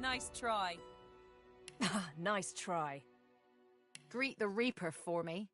Nice try. Nice try. Greet the Reaper for me.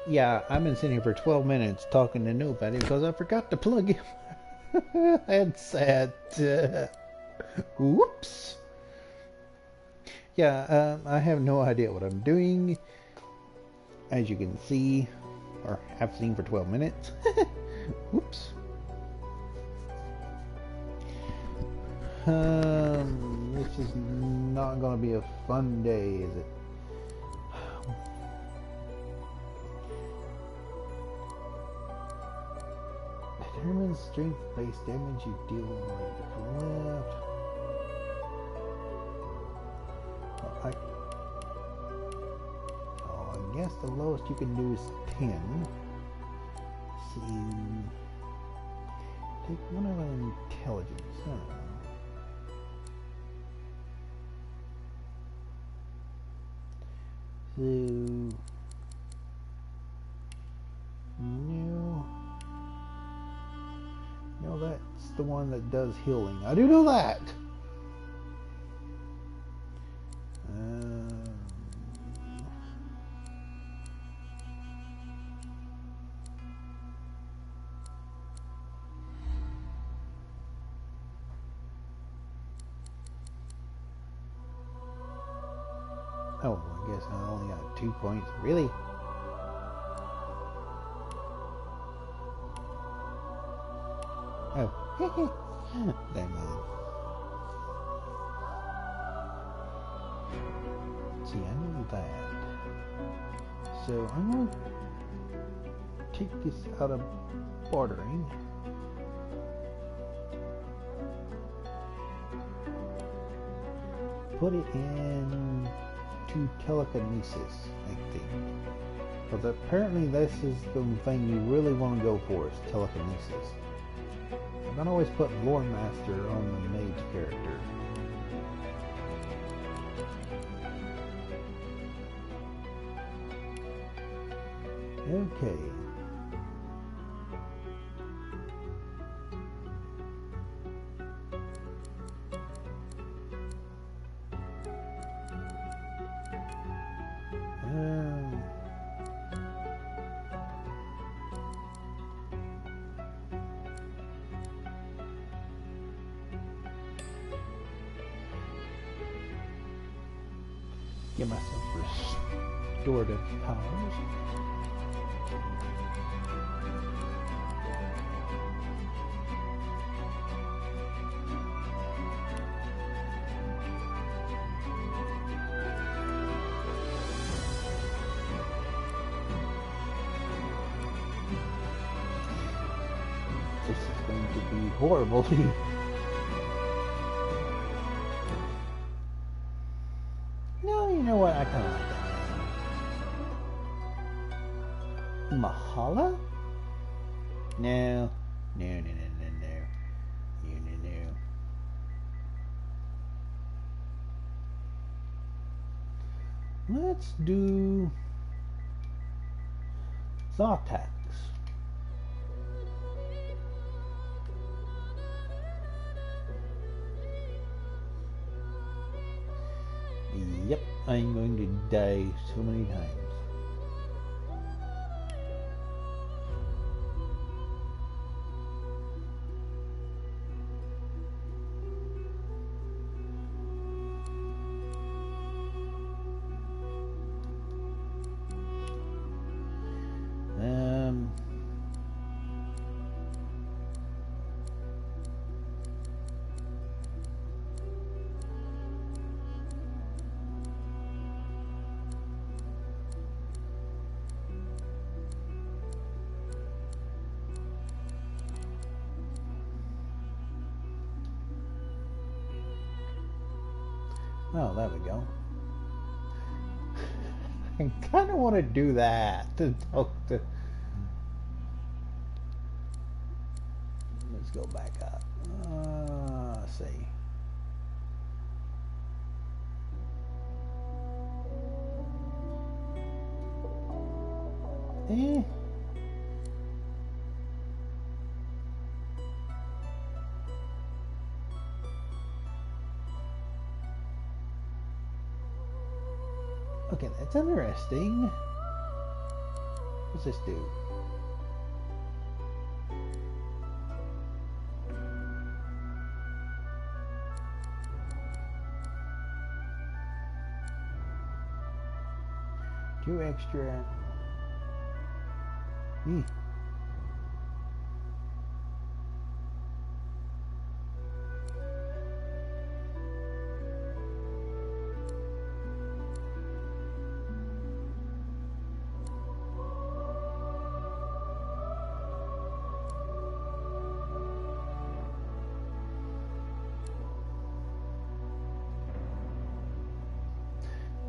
Yeah, I've been sitting here for 12 minutes talking to nobody because I forgot to plug in my headset. Whoops. Yeah, I have no idea what I'm doing. As you can see, or have seen for 12 minutes. Whoops. This is not going to be a fun day, is it? Determine strength-based damage you deal right to left. I guess the lowest you can do is 10. Let's see. Take one of an intelligence. So no, that's the one that does healing. I do know that. Oh, I guess I only got 2 points. Really? Oh, never mind. See, I know that. So I'm going to take this out of bartering. Put it in to telekinesis, I think. Because apparently this is the thing you really want to go for, is telekinesis. I'm going to always put Lore Master on the mage character. Okay. Give myself restorative powers. This is going to be horrible. You know what? I kind of like that. Mahala? No. No. Let's do Zotax. Yep, I'm going to die so many times. Oh, there we go. I kind of want to do that to talk to. Let's go back up. Let's see. Eh. Okay, that's interesting. What's this do? Two extra.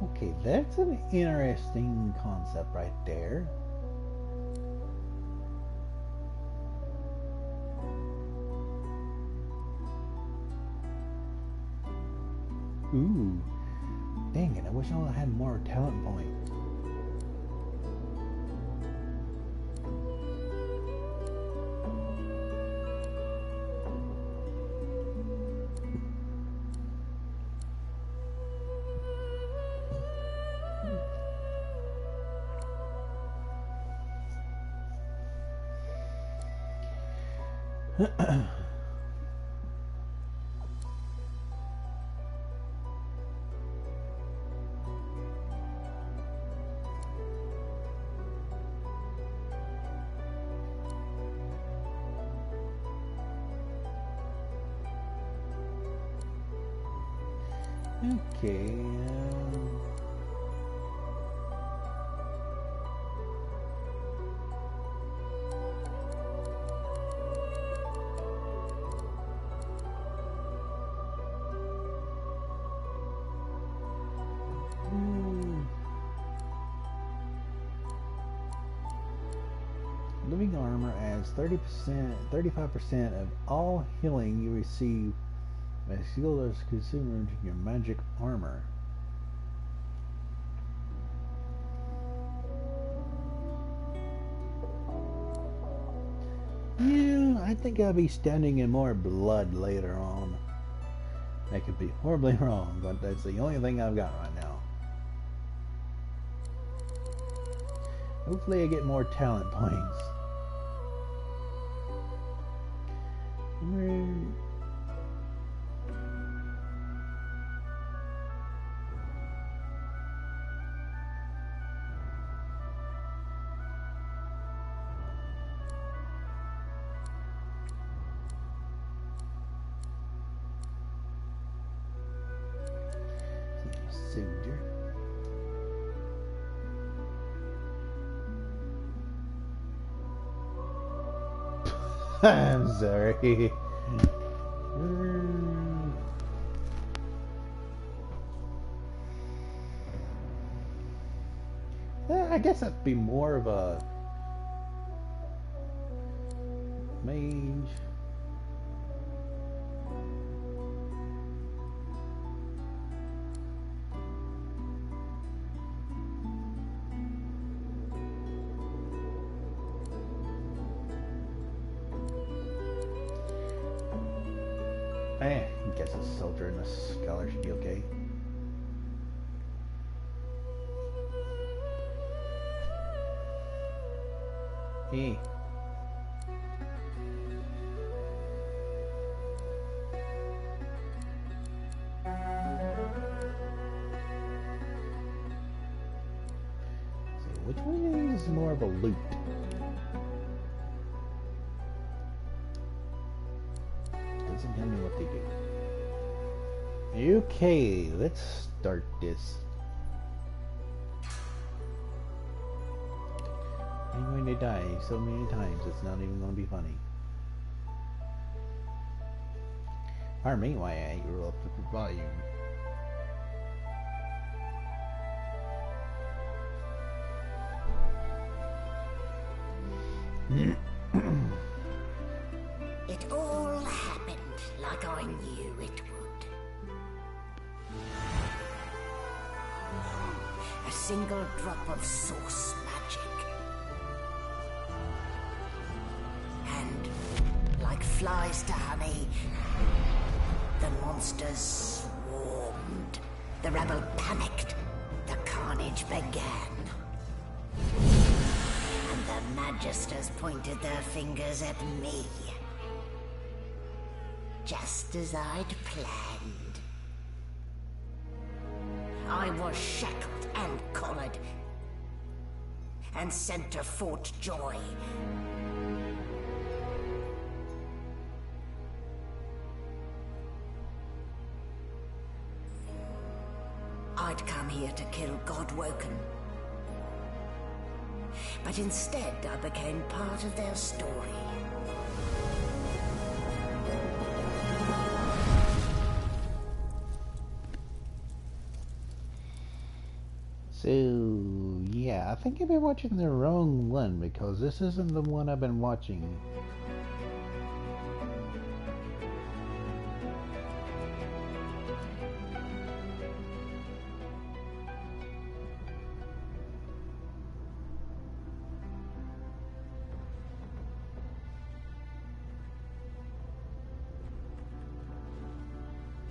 Okay, that's an interesting concept right there. Ooh, dang it, I wish I had more talent points. Okay. Living armor adds 30%, 35% of all healing you receive as skill is consumed in your magic armor. Yeah, I think I'll be standing in more blood later on. I could be horribly wrong, but that's the only thing I've got right now. Hopefully I get more talent points. Soldier. I'm sorry. I guess that'd be more of a mage. Guess a soldier and a scholar should be okay. Hey. So which one of these is more of a loot? Doesn't tell me what they do. Okay, let's start this. I'm going to die so many times, it's not even going to be funny. Pardon me why I grew up with the volume. It all happened like I knew it would. A single drop of source magic. And, like flies to honey, the monsters swarmed. The rebel panicked. The carnage began. And the magisters pointed their fingers at me. Just as I'd planned. I was shackled and collared, and sent to Fort Joy. I'd come here to kill Godwoken. But instead, I became part of their story. So, yeah, I think I've been watching the wrong one because this isn't the one I've been watching.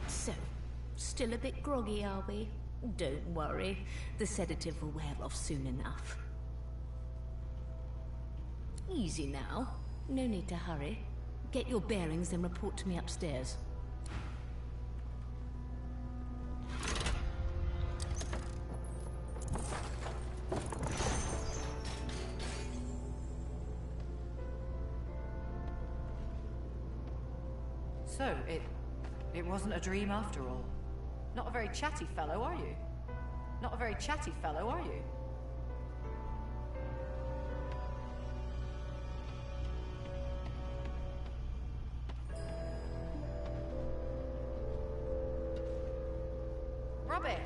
So, still a bit groggy, are we? Don't worry, the sedative will wear off soon enough. Easy now, no need to hurry. Get your bearings and report to me upstairs. So, it wasn't a dream after all. Not a very chatty fellow, are you? Not a very chatty fellow, are you? Rubbish!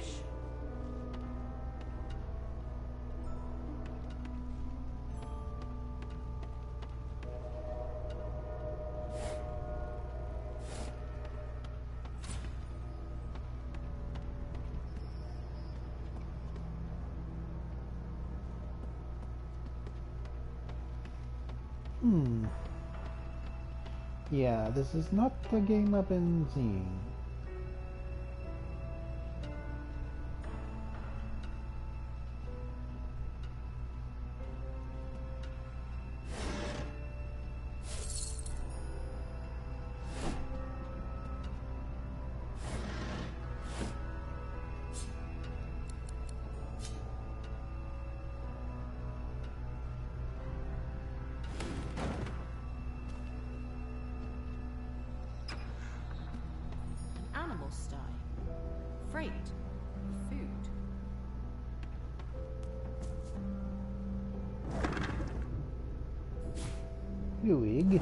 Yeah, this is not the game I've been seeing. Animal sty. Freight. Food. Wig.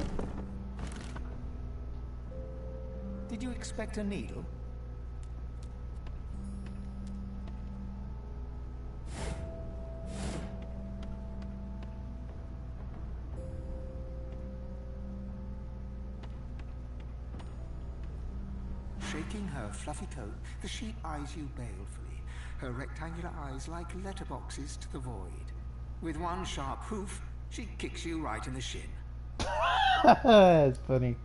Did you expect a needle? Shaking her fluffy coat, the sheep eyes you balefully, her rectangular eyes like letterboxes to the void. With one sharp hoof, she kicks you right in the shin. That's funny.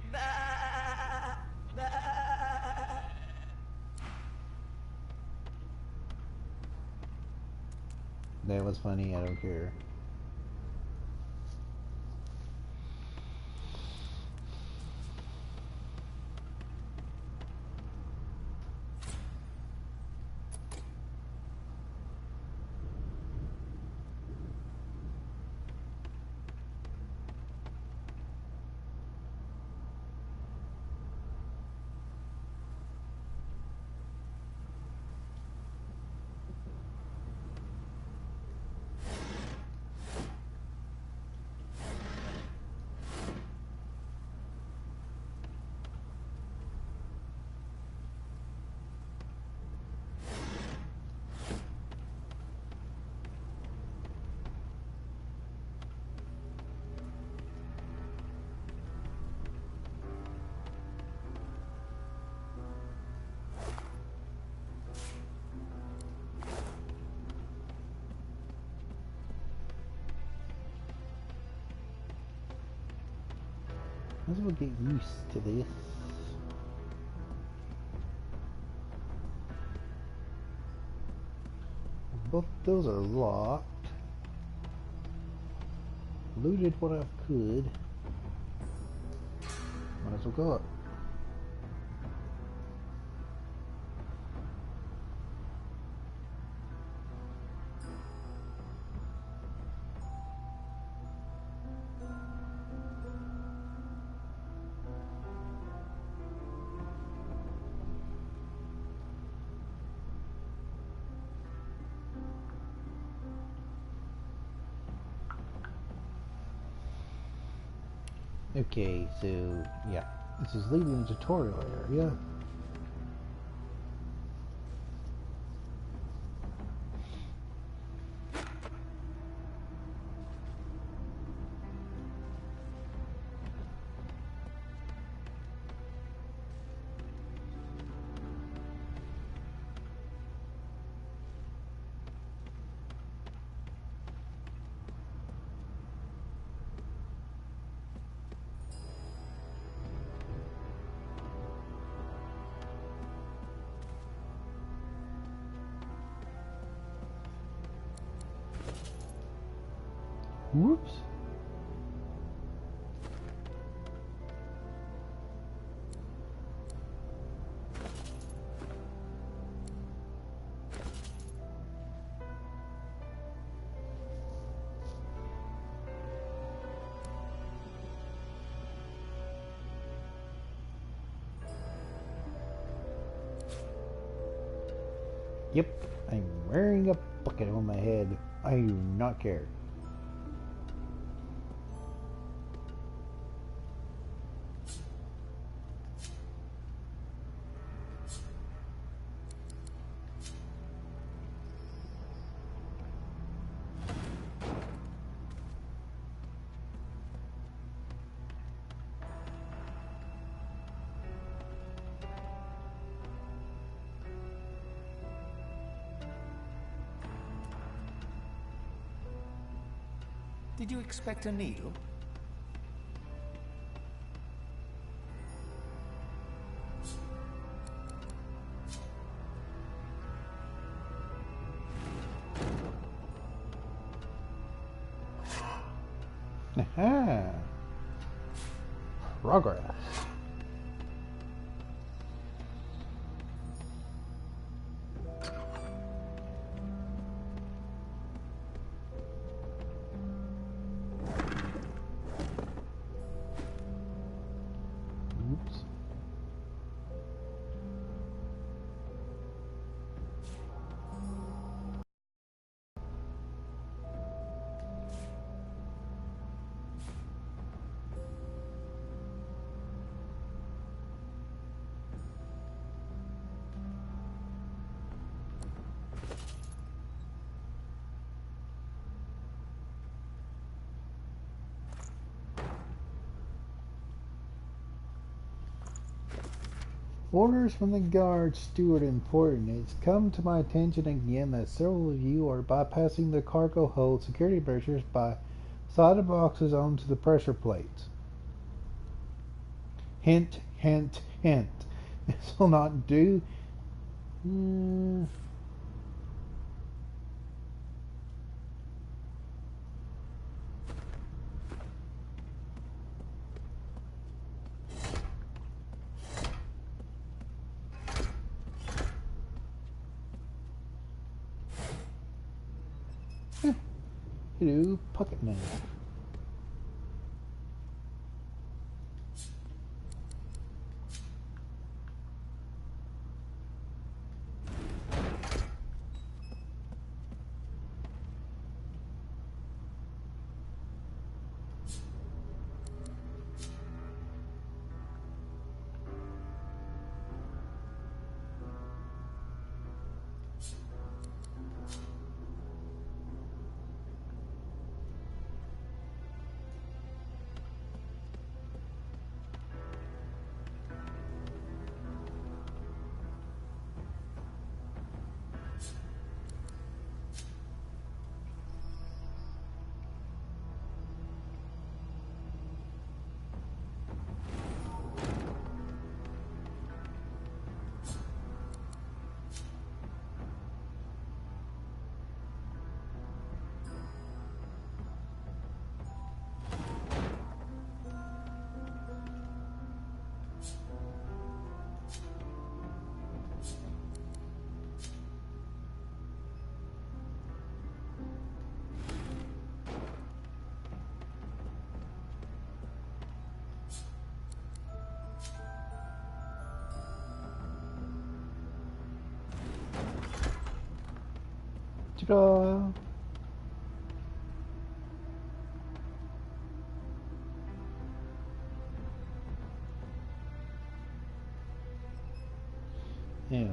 That was funny, I don't care. Might as well get used to this. Both those are locked. Looted what I could. Might as well go up. Okay, so yeah, this is leaving the tutorial area. Whoops. Yep, I'm wearing a bucket on my head. I do not care. Did you expect a needle? Aha! Progress. Oops. Orders from the guard steward important. It's come to my attention again that several of you are bypassing the cargo hold security measures by sliding boxes onto the pressure plates. Hint, hint, hint. This will not do. Hello, pocket knife. Ta-da! Yeah.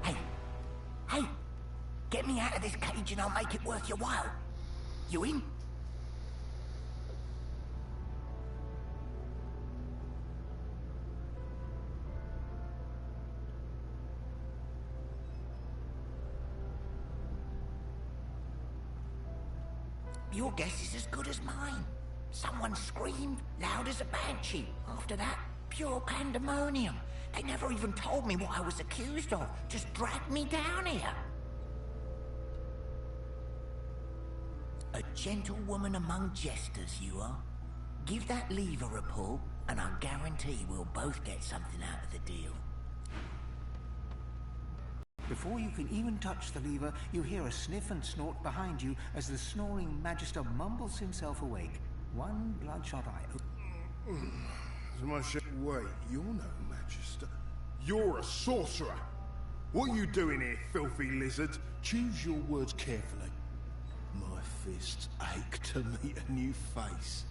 Hey! Hey! Get me out of this cage and I'll make it worth your while. You in? Your guess is as good as mine. Someone screamed loud as a banshee. After that, pure pandemonium. They never even told me what I was accused of. Just dragged me down here. A gentlewoman among jesters, you are. Give that lever a pull, and I guarantee we'll both get something out of the deal. Before you can even touch the lever, you hear a sniff and snort behind you as the snoring Magister mumbles himself awake. One bloodshot eye. Wait, you're no Magister. You're a sorcerer. What are you doing here, filthy lizard? Choose your words carefully. My fists ache to meet a new face.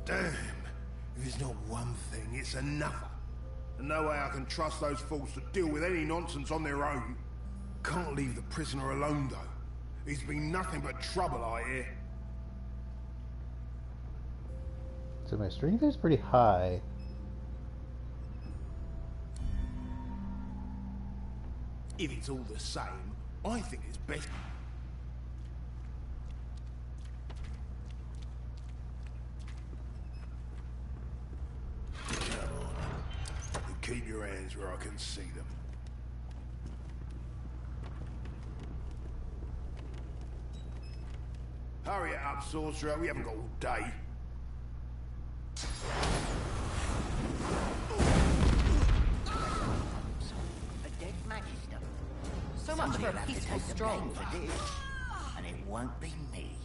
Damn. If it's not one thing, it's another. And no way I can trust those fools to deal with any nonsense on their own. Can't leave the prisoner alone, though. He's been nothing but trouble, I hear. So my strength is pretty high. If it's all the same, I think it's best. Come on. And keep your hands where I can see them. Hurry it up, sorcerer. We haven't got all day. A dead magister. So much for Somebody'll a have to peaceful take the stroll. blame for this, and it won't be me.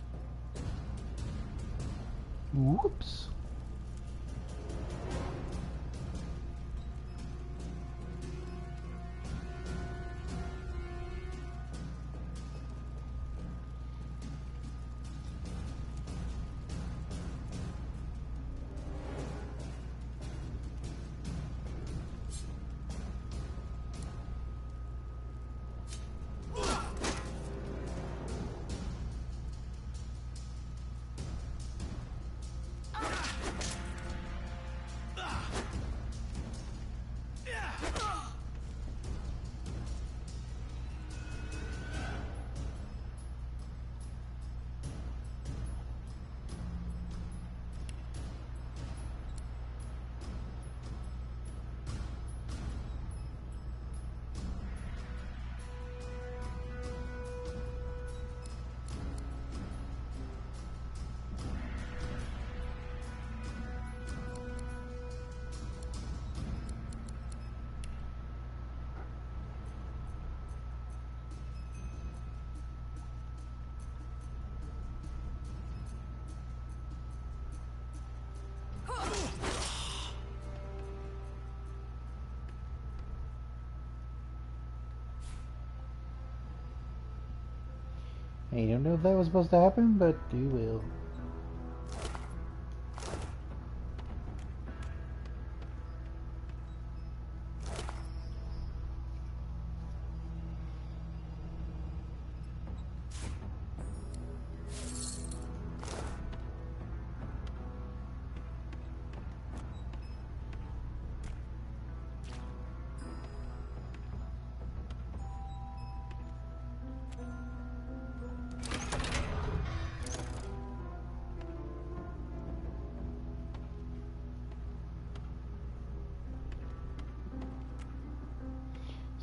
Whoops. I don't know if that was supposed to happen, but you will.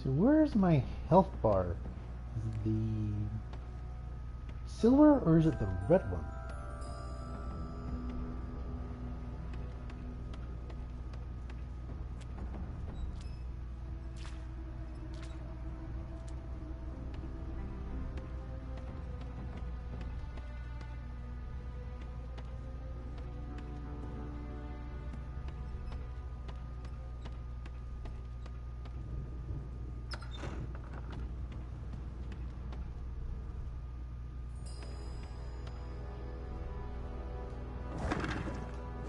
So where's my health bar? Is it the silver or is it the red one?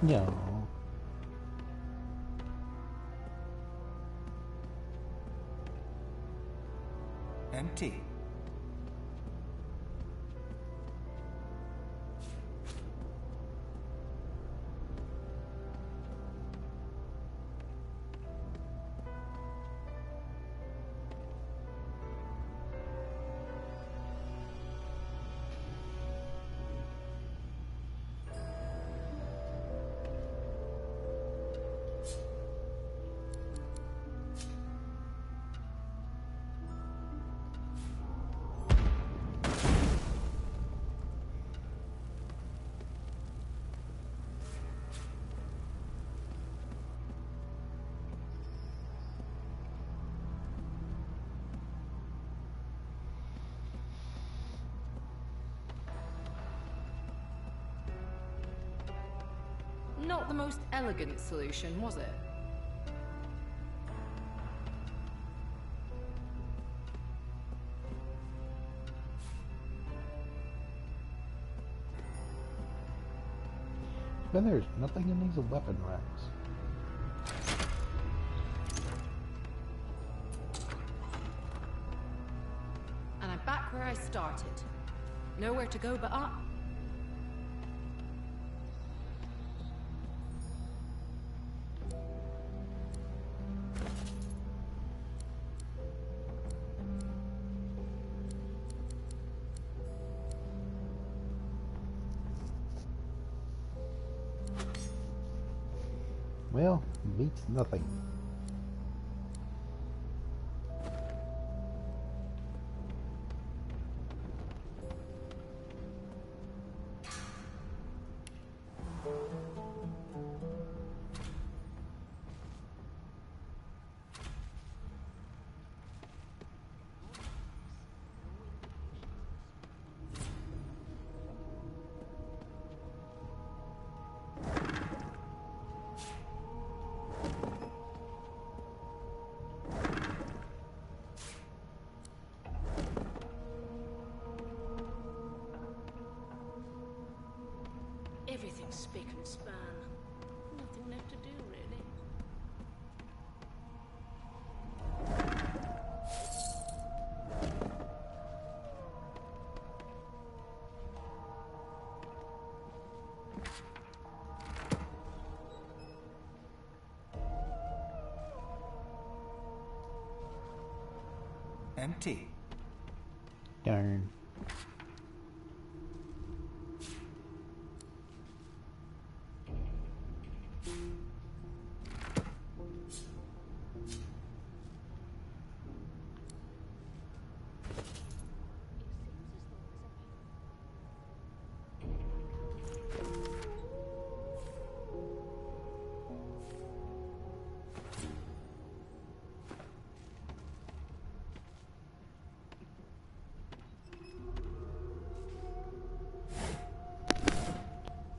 No. Empty. Not the most elegant solution, was it? But there's nothing in these weapon racks. And I'm back where I started. Nowhere to go but up. Well, beats nothing. Everything's spick and span. Nothing left to do, really. Empty. Darn.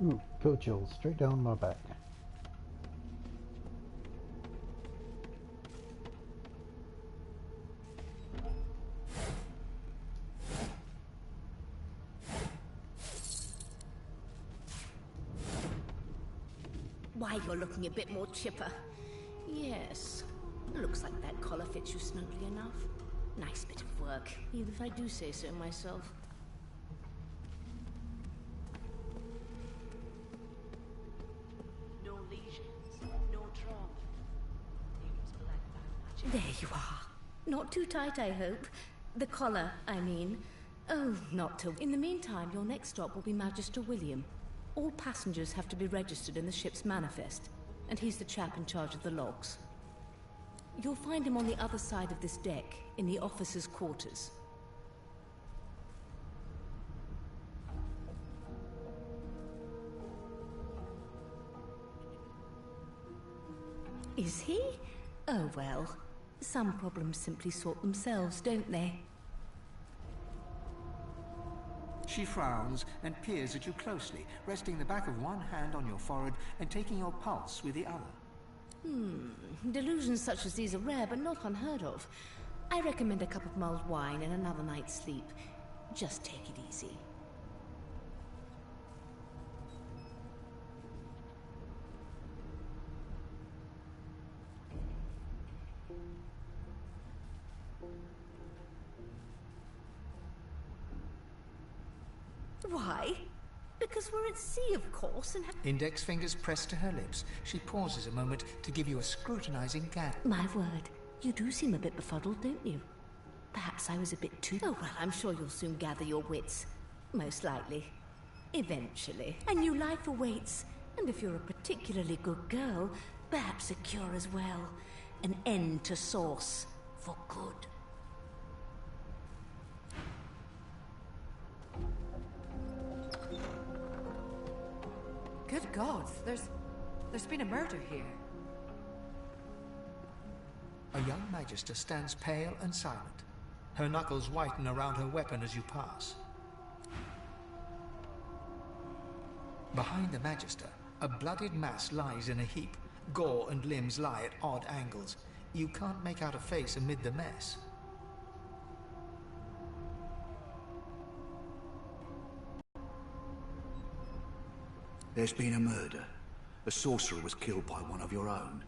Ooh, cold chills straight down my back. Why, you're looking a bit more chipper. Yes. Looks like that collar fits you snugly enough. Nice bit of work, even if I do say so myself. No lesions, no trauma. Use black magic. There you are. Not too tight, I hope. The collar, I mean. Oh, not till... In the meantime, your next stop will be Magister William. All passengers have to be registered in the ship's manifest, and he's the chap in charge of the logs. You'll find him on the other side of this deck, in the officers' quarters. Is he? Oh well. Some problems simply sort themselves, don't they? She frowns and peers at you closely, resting the back of one hand on your forehead and taking your pulse with the other. Delusions such as these are rare, but not unheard of. I recommend a cup of mulled wine and another night's sleep. Just take it easy. Why? Because we're at sea, of course, and Index fingers pressed to her lips, she pauses a moment to give you a scrutinizing gap. My word, you do seem a bit befuddled, don't you? Perhaps I was a bit too... Oh, well, I'm sure you'll soon gather your wits. Most likely. Eventually. A new life awaits. And if you're a particularly good girl, perhaps a cure as well. An end to Source. For good. Good gods, there's been a murder here. A young magister stands pale and silent. Her knuckles whiten around her weapon as you pass. Behind the magister, a bloodied mass lies in a heap. Gore and limbs lie at odd angles. You can't make out a face amid the mess. There's been a murder. A sorcerer was killed by one of your own.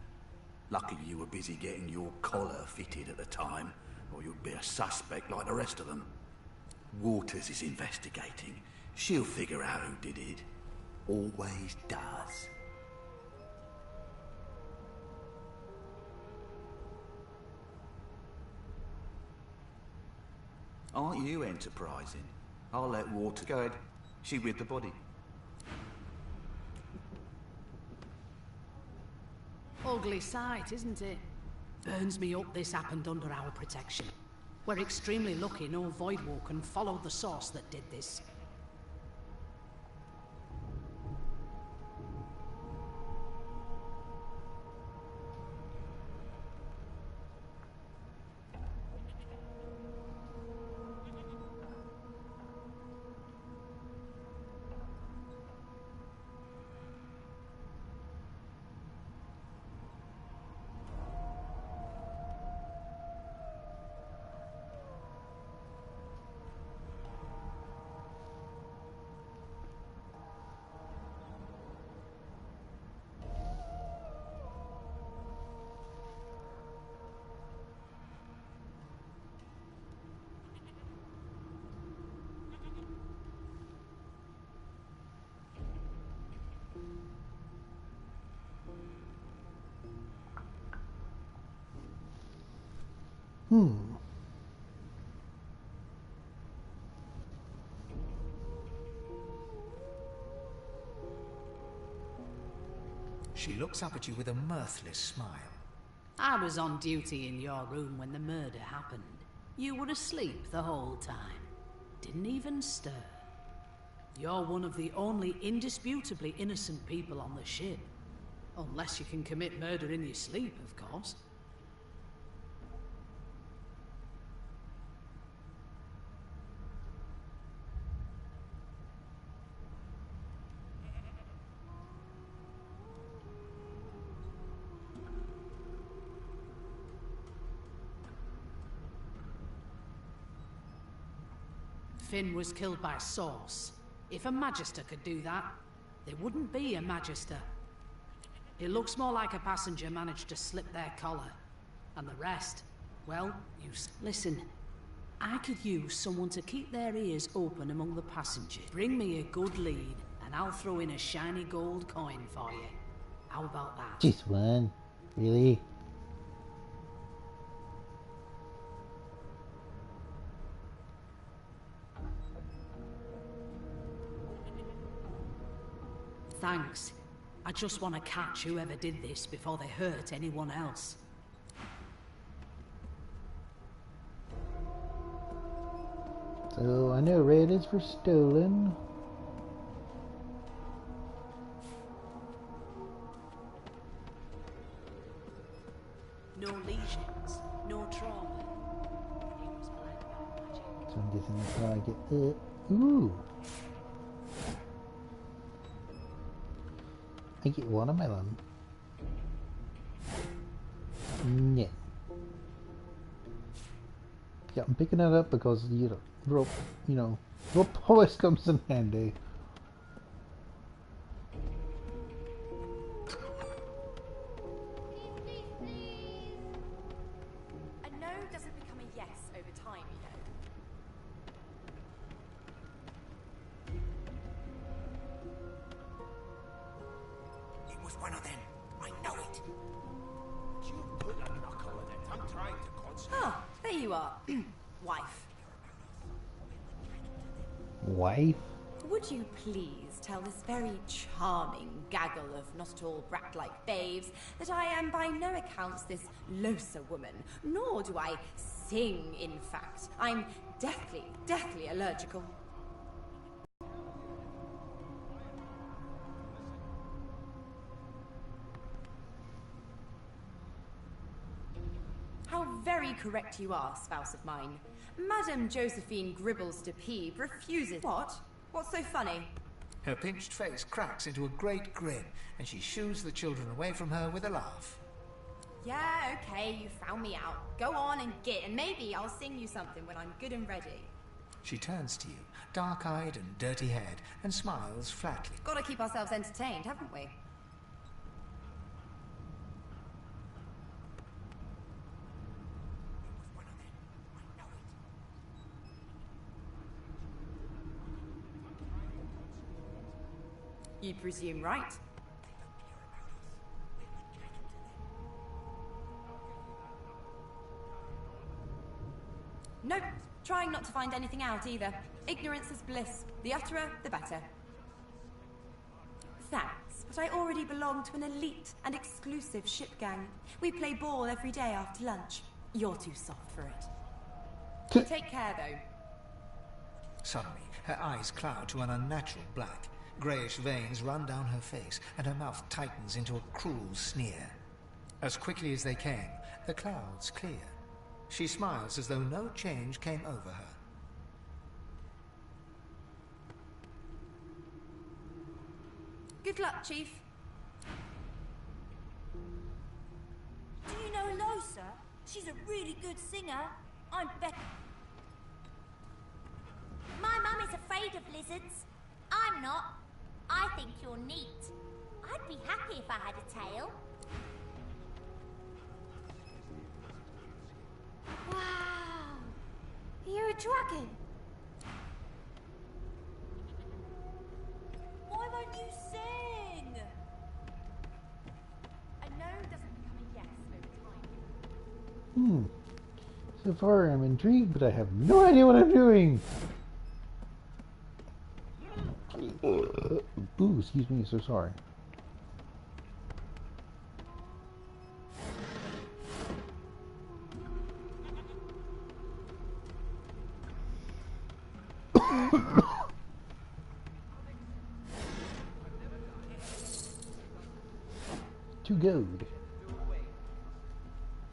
Luckily you were busy getting your collar fitted at the time, or you'd be a suspect like the rest of them. Waters is investigating. She'll figure out who did it. Always does. Aren't you enterprising? I'll let Water go ahead. She with the body. Ugly sight, isn't it? Burns me up this happened under our protection. We're extremely lucky no Voidwalker followed the source that did this. She looks up at you with a mirthless smile. I was on duty in your room when the murder happened. You were asleep the whole time. Didn't even stir. You're one of the only indisputably innocent people on the ship. Unless you can commit murder in your sleep, of course. Finn was killed by Source. If a Magister could do that, there wouldn't be a Magister. It looks more like a passenger managed to slip their collar. And the rest, well, listen, I could use someone to keep their ears open among the passengers. Bring me a good lead, and I'll throw in a shiny gold coin for you. How about that? Just one. Really? Thanks. I just want to catch whoever did this before they hurt anyone else. So I know red is for stolen. No lesions, no trauma. It was bled by magic. So I'm guessing that's how I get up. Ooh. I get watermelon. Yeah. Yeah, I'm picking that up because rope always comes in handy. A no doesn't become a yes over time, you know. It was one of them. I know it. You put a knuckle in it. I'm trying to concentrate. Oh, there you are. Wife. Wife? Would you please tell this very charming gaggle of not at all brat-like babes that I am by no accounts this loser woman, nor do I sing, in fact. I'm deathly allergical. How very correct you are, spouse of mine. Madame Josephine Gribbles de Peeb refuses. What? What's so funny? Her pinched face cracks into a great grin, and she shoos the children away from her with a laugh. Yeah, okay, you found me out. Go on and git, and maybe I'll sing you something when I'm good and ready. She turns to you, dark-eyed and dirty-haired, and smiles flatly. Gotta keep ourselves entertained, haven't we? You presume right. Nope. Trying not to find anything out either. Ignorance is bliss. The utterer, the better. Thanks, but I already belong to an elite and exclusive ship gang. We play ball every day after lunch. You're too soft for it. Take care, though. Suddenly, her eyes cloud to an unnatural black. Greyish veins run down her face, and her mouth tightens into a cruel sneer. As quickly as they came, the clouds clear. She smiles as though no change came over her. Good luck, Chief. Do you know Losa? She's a really good singer. I'm Beck. My mum is afraid of lizards. I'm not. I think you're neat. I'd be happy if I had a tail. Wow! You're a dragon. Why won't you sing? A no doesn't become a yes over time. So far I'm intrigued, but I have no idea what I'm doing. Ooh, excuse me, so sorry. To goad.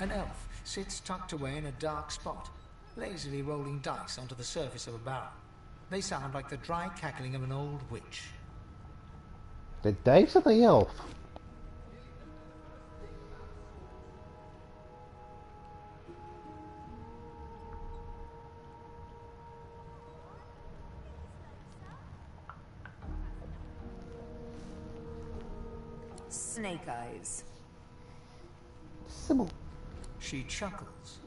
An elf sits tucked away in a dark spot, lazily rolling dice onto the surface of a barrel. They sound like the dry cackling of an old witch. The dice of the elf. Snake Eyes. Sybil. She chuckles.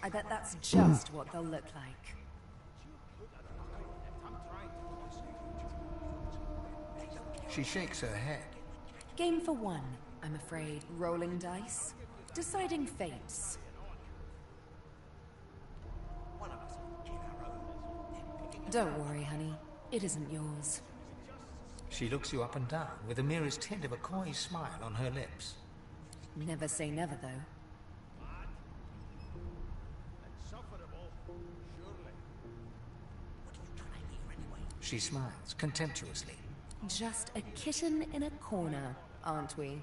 I bet that's just what they'll look like. She shakes her head. Game for one, I'm afraid. Rolling dice. Deciding fates. Don't worry, honey. It isn't yours. She looks you up and down with the merest hint of a coy smile on her lips. Never say never, though. She smiles contemptuously. Just a kitten in a corner, aren't we?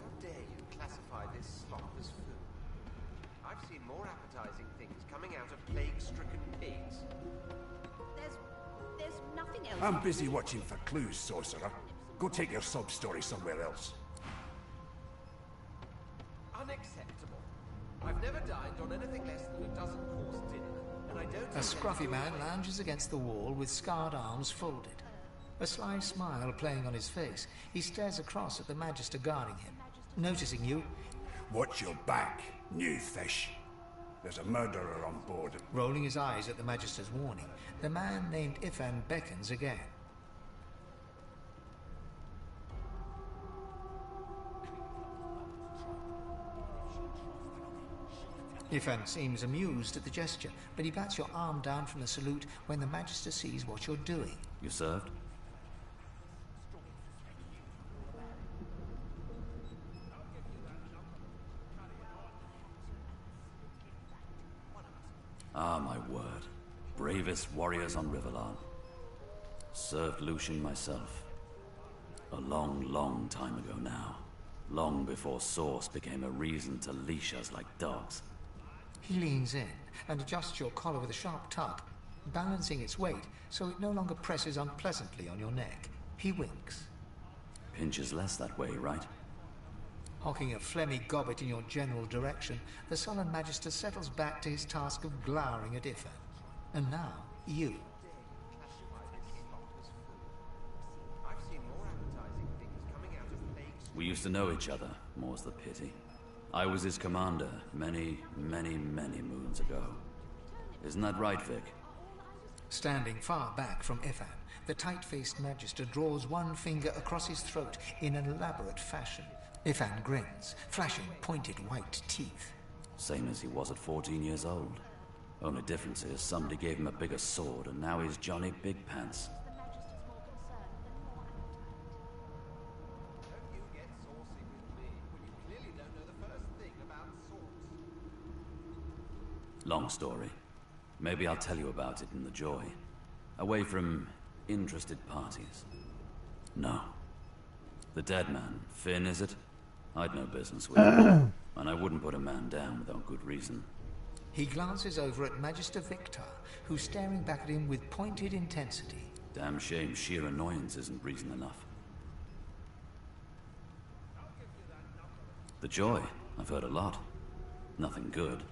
How dare you classify this slop as food? I've seen more appetizing things coming out of plague-stricken pigs. There's nothing else. I'm busy watching for clues, sorcerer. Go take your sub-story somewhere else. Unacceptable. I've never dined on anything less than a dozen-course dinner, and I don't... A scruffy man lounges against the wall with scarred arms folded. A sly smile playing on his face, he stares across at the Magister guarding him. Noticing you, Watch your back, new fish. There's a murderer on board. rolling his eyes at the Magister's warning, the man named Ifan beckons again. Ifan seems amused at the gesture, but he bats your arm down from the salute when the Magister sees what you're doing. You served? Ah, my word. Bravest warriors on Riverlarn. Served Lucian myself. A long, long time ago now. Long before Source became a reason to leash us like dogs. He leans in and adjusts your collar with a sharp tug, balancing its weight so it no longer presses unpleasantly on your neck. He winks. Pinches less that way, right? Hocking a phlegmy gobbet in your general direction, the sullen Magister settles back to his task of glowering at Ifan. And now, you. I've seen more appetizing things coming out of plagues. We used to know each other, more's the pity. I was his commander many, many, many moons ago. Isn't that right, Vic? Standing far back from Ifan, the tight-faced Magister draws one finger across his throat in an elaborate fashion. Ifan grins, flashing pointed white teeth. Same as he was at 14 years old. Only difference is somebody gave him a bigger sword and now he's Johnny Big Pants. Don't you get saucy with me when you clearly don't know the first thing about swords. Long story. Maybe I'll tell you about it in the Joy. Away from interested parties. No. The dead man, Finn, is it? I'd no business with him. And I wouldn't put a man down without good reason. He glances over at Magister Victor, who's staring back at him with pointed intensity. Damn shame sheer annoyance isn't reason enough. The Joy, I've heard a lot. Nothing good.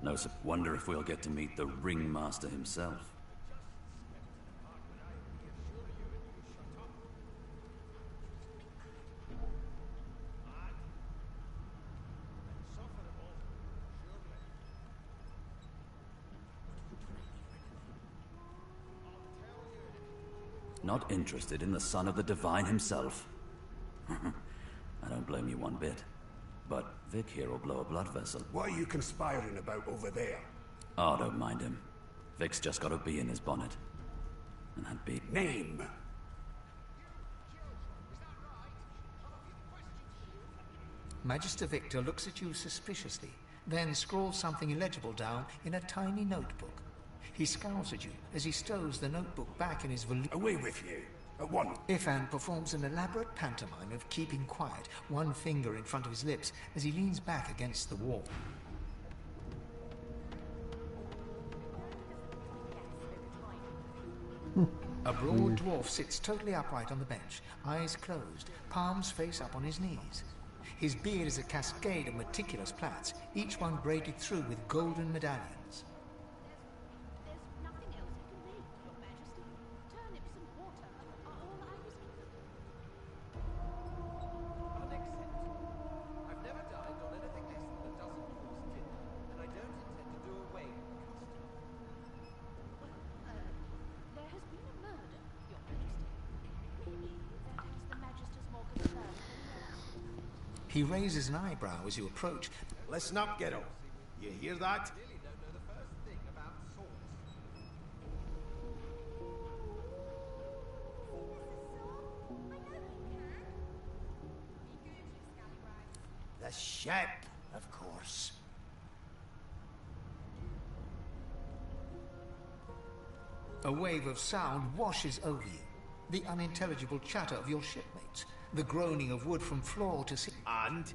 No wonder if we'll get to meet the Ringmaster himself. Not interested in the son of the Divine himself. I don't blame you one bit. But Vic here will blow a blood vessel. What are you conspiring about over there? Oh, don't mind him. Vic's just got a bee in his bonnet. And that bee... Name! Magister Victor looks at you suspiciously, then scrawls something illegible down in a tiny notebook. He scowls at you as he stows the notebook back in his Away with you. At one. Ifan performs an elaborate pantomime of keeping quiet, one finger in front of his lips as he leans back against the wall. A broad dwarf sits totally upright on the bench, eyes closed, palms face up on his knees. His beard is a cascade of meticulous plaits, each one braided through with golden medallions. He raises an eyebrow as you approach. Listen up, kiddo. You hear that? The ship, of course. A wave of sound washes over you. The unintelligible chatter of your shipmates. The groaning of wood from floor to ceiling. And?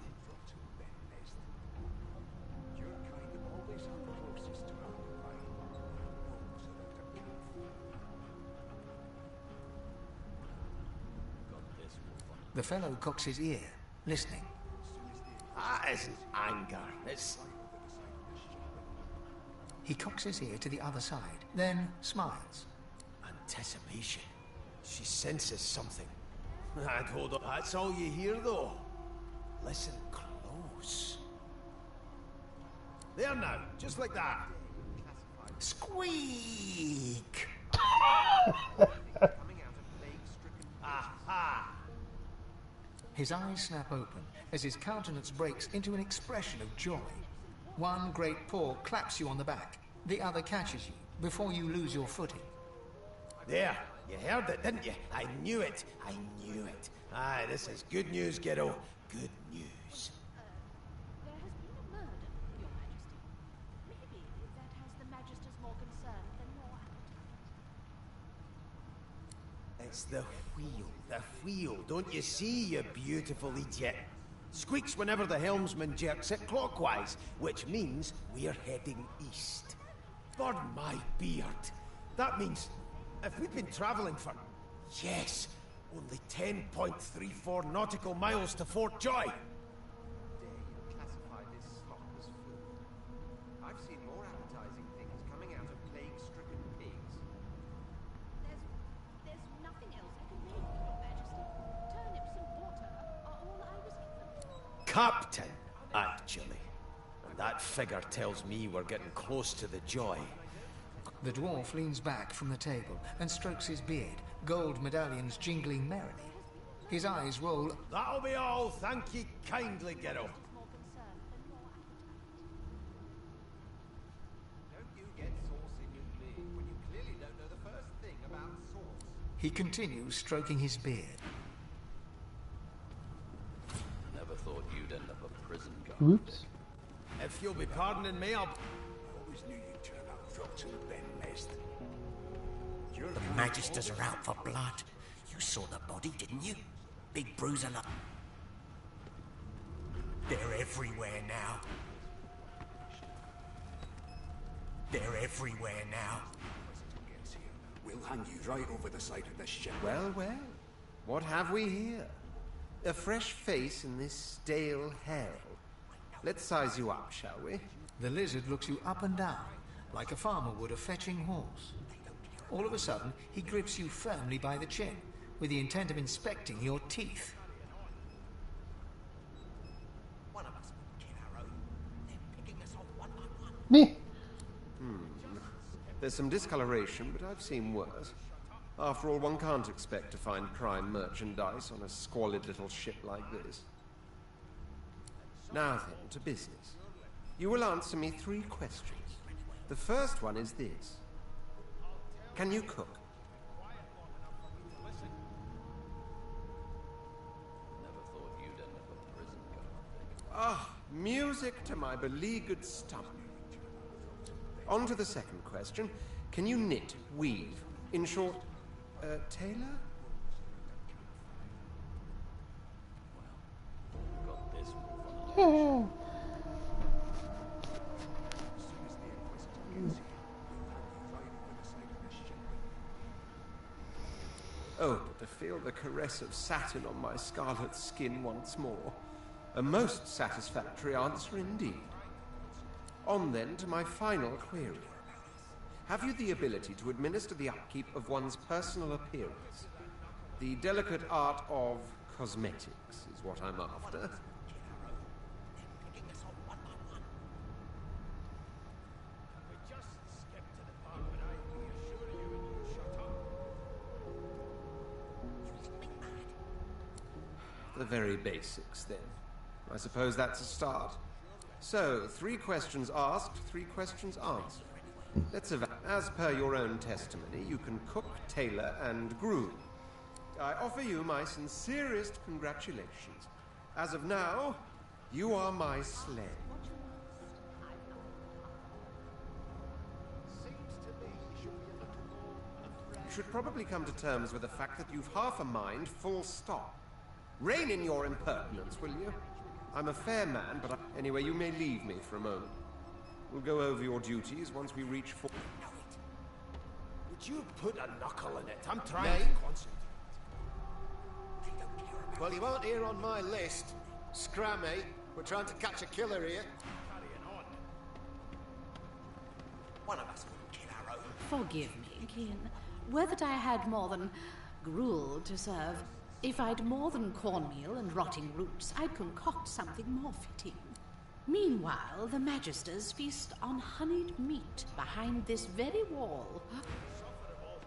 The fellow cocks his ear, listening. That isn't anger. It's... He cocks his ear to the other side, then smiles. Anticipation. She senses something. And hold on. That's all you hear, though. Listen close. There now, just like that. Squeak! Aha! His eyes snap open as his countenance breaks into an expression of joy. One great paw claps you on the back. The other catches you before you lose your footing. There, you heard it, didn't you? I knew it. I knew it. Aye, this is good news, kiddo. Good news. There has been a murder, Your Majesty. Maybe that has the Magisters more concerned than more appetite. It's the wheel. The wheel. Don't you see, you beautiful idiot? Squeaks whenever the helmsman jerks it clockwise, which means we're heading east. Burn my beard. That means if we've been travelling for, yes, only 10.34 nautical miles to Fort Joy. Classify this slop as food. I've seen more appetizing things coming out of plague-stricken pigs. There's nothing else I can make, Your Majesty. Turnips and water are all I was given. Captain, actually. And that figure tells me we're getting close to the Joy. The dwarf leans back from the table and strokes his beard, gold medallions jingling merrily. His eyes roll. That'll be all. Thank you kindly, kiddo. Don't you get saucy with me when you clearly don't know the first thing about sauce. He continues stroking his beard. Never thought you'd end up a prison guard. Oops. If you'll be pardoning me, I'll... Always knew you'd turn out rotten and then messed. The Magisters are out for blood. You saw the body, didn't you? Big bruiser like... They're everywhere now. They're everywhere now. We'll hang you right over the side of this ship. Well, well. What have we here? A fresh face in this stale hell. Let's size you up, shall we? The lizard looks you up and down, like a farmer would a fetching horse. All of a sudden, he grips you firmly by the chin, with the intent of inspecting your teeth. One of us would kill our own. They're picking us off one by one. Me. There's some discoloration, but I've seen worse. After all, one can't expect to find prime merchandise on a squalid little ship like this. Now then, to business. You will answer me 3 questions. The first one is this. Can you cook? Never thought you'd end up a prison guard. Ah, music to my beleaguered stomach. On to the second question. Can you knit, weave? In short, tailor? Got this wolf on a Oh, but to feel the caress of satin on my scarlet skin once more. A most satisfactory answer indeed. On then to my final query. Have you the ability to administer the upkeep of one's personal appearance? The delicate art of cosmetics is what I'm after. The very basics, then. I suppose that's a start. So, 3 questions asked, 3 questions answered. Let's as per your own testimony, you can cook, tailor, and groom. I offer you my sincerest congratulations. As of now, you are my slave. You should probably come to terms with the fact that you've half a mind, full stop. Rein in your impertinence, will you? I'm a fair man, but anyway, you may leave me for a moment. We'll go over your duties once we reach for... Would you put a knuckle in it? I'm trying to concentrate. Well, you aren't here on my list. Scram, eh? We're trying to catch a killer here. Carrying on. One of us wouldn't kill our own. Forgive me, Keen. Were that I had more than gruel to serve, if I'd more than cornmeal and rotting roots, I'd concoct something more fitting. Meanwhile, the Magisters feast on honeyed meat behind this very wall. Insufferable.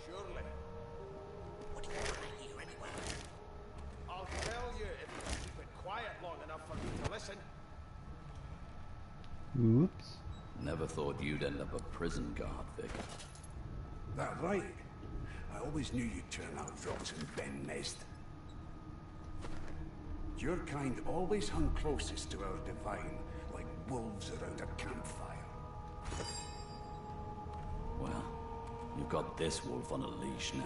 Surely. What do you want to hear anyway? I'll tell you if you keep it quiet long enough for me to listen. Oops. Never thought you'd end up a prison guard, Vic. That right? I always knew you'd turn out rotten, Ben Nest. Your kind always hung closest to our divine, like wolves around a campfire. Well, you've got this wolf on a leash now.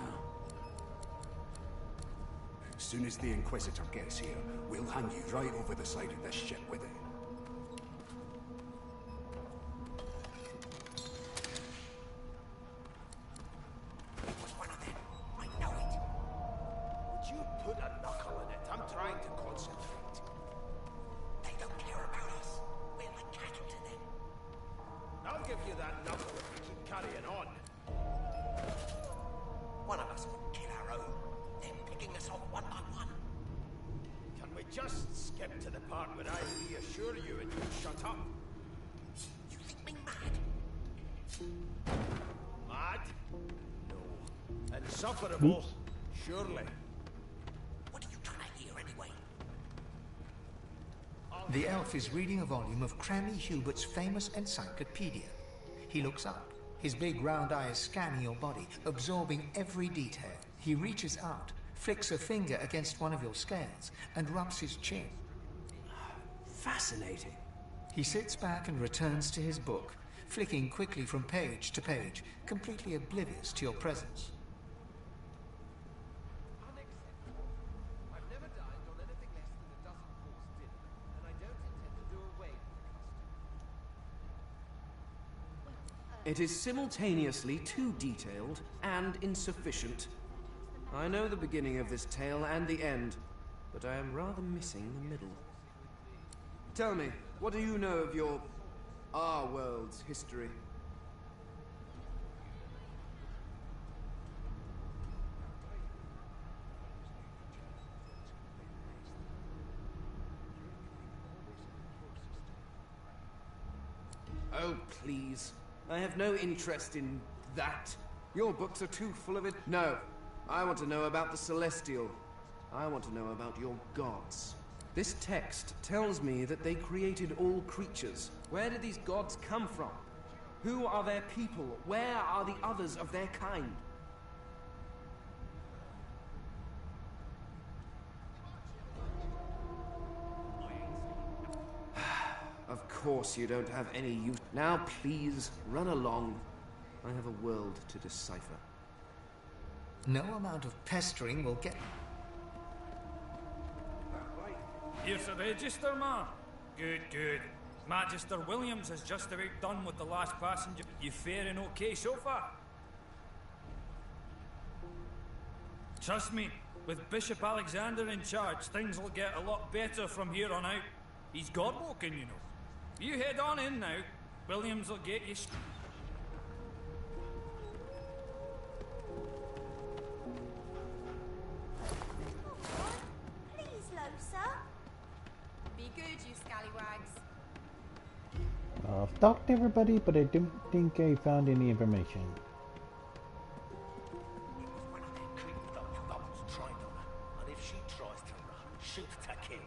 As soon as the Inquisitor gets here, we'll hang you right over the side of this ship with it. Just skip to the part where I reassure you and you shut up. You think me mad? Mad? No. Insufferable? Oops. Surely. What are you trying to hear anyway? The elf is reading a volume of Cranley Hubert's famous encyclopedia. He looks up, his big round eyes scanning your body, absorbing every detail. He reaches out, flicks a finger against one of your scales, and rubs his chin. Fascinating. He sits back and returns to his book, flicking quickly from page to page, completely oblivious to your presence. Unacceptable. I've never dined on anything less than a dozen-course dinner, and I don't intend to do away with the custom. It is simultaneously too detailed and insufficient. I know the beginning of this tale and the end, but I am rather missing the middle. Tell me, what do you know of our world's history? Oh, please. I have no interest in that. Your books are too full of it. No. I want to know about the Celestial. I want to know about your gods. This text tells me that they created all creatures. Where did these gods come from? Who are their people? Where are the others of their kind? Of course you don't have any use. Now please, run along. I have a world to decipher. No amount of pestering will get... Here's the register, ma. Good, good. Magister Williams is just about done with the last passenger. You faring okay so far? Trust me, with Bishop Alexander in charge, things will get a lot better from here on out. He's God-woken, you know. You head on in now. Williams will get you... Please, Losa. Be good, you scallywags. I've talked to everybody, but I don't think I found any information. It was one of them creeped up goblins trained on her, and if she tries to run, shoot to kill.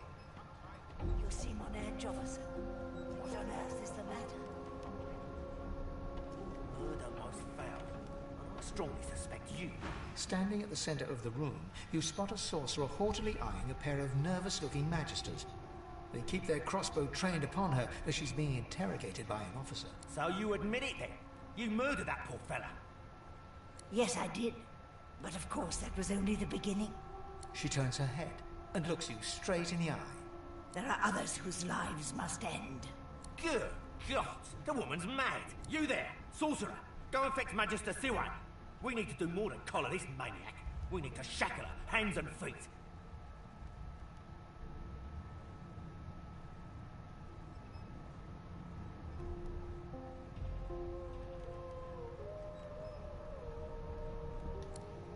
strongly suspect you. Standing at the center of the room, you spot a sorcerer haughtily eyeing a pair of nervous-looking magisters. They keep their crossbow trained upon her as she's being interrogated by an officer. So you admit it then? You murdered that poor fella? Yes, I did. But of course, that was only the beginning. She turns her head and looks you straight in the eye. There are others whose lives must end. Good God! The woman's mad! You there, sorcerer! Go and fetch Magister Siwan! We need to do more than collar this maniac. We need to shackle her, hands and feet.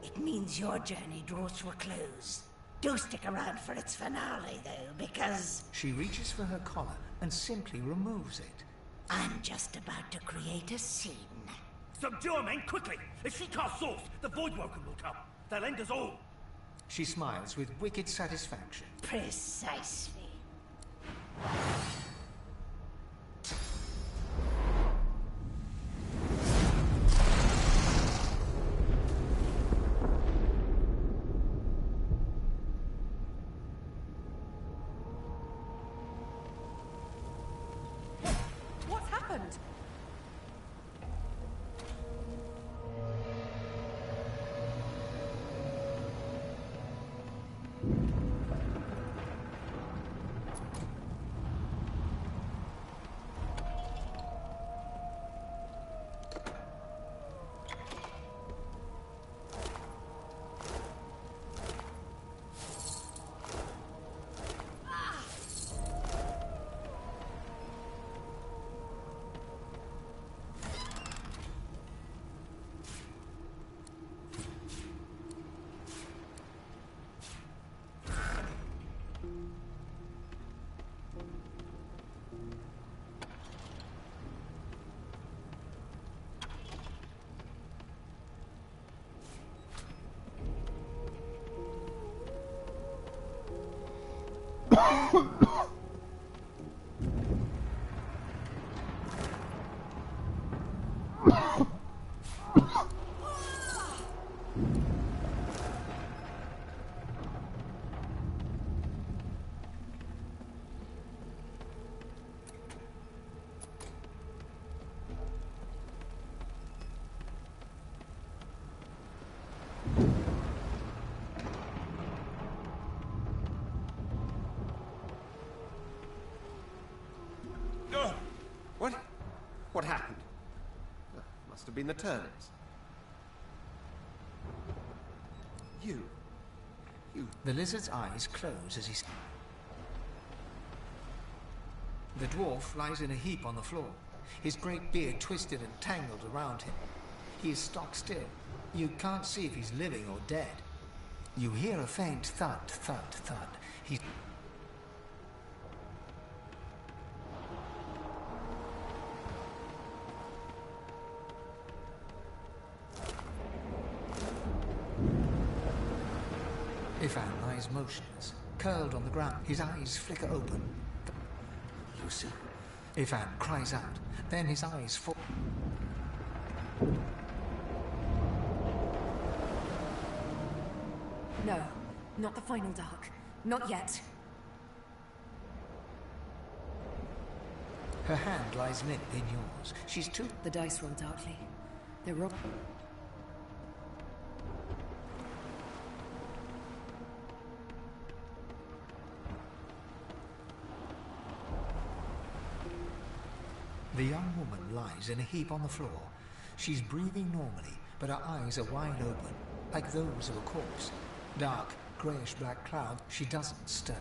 It means your journey draws to a close. Do stick around for its finale, though, because... She reaches for her collar and simply removes it. I'm just about to create a scene. Subdue her, men, quickly! If she casts Source, the Voidwoken will come. They'll end us all. She smiles with wicked satisfaction. Precisely. What's happened? What happened? Must have been the turnips. You. The lizard's eyes close as he... The dwarf lies in a heap on the floor, his great beard twisted and tangled around him. He is stock still. You can't see if he's living or dead. You hear a faint thud, thud, thud. He's... Ifan lies motionless, curled on the ground. His eyes flicker open. Lucy? Ifan cries out. Then his eyes fall. No, not the final dark. Not yet. Her hand lies limp in yours. She's too... The dice roll darkly. They're rock. The young woman lies in a heap on the floor. She's breathing normally, but her eyes are wide open, like those of a corpse. Dark, greyish-black cloud. She doesn't stir.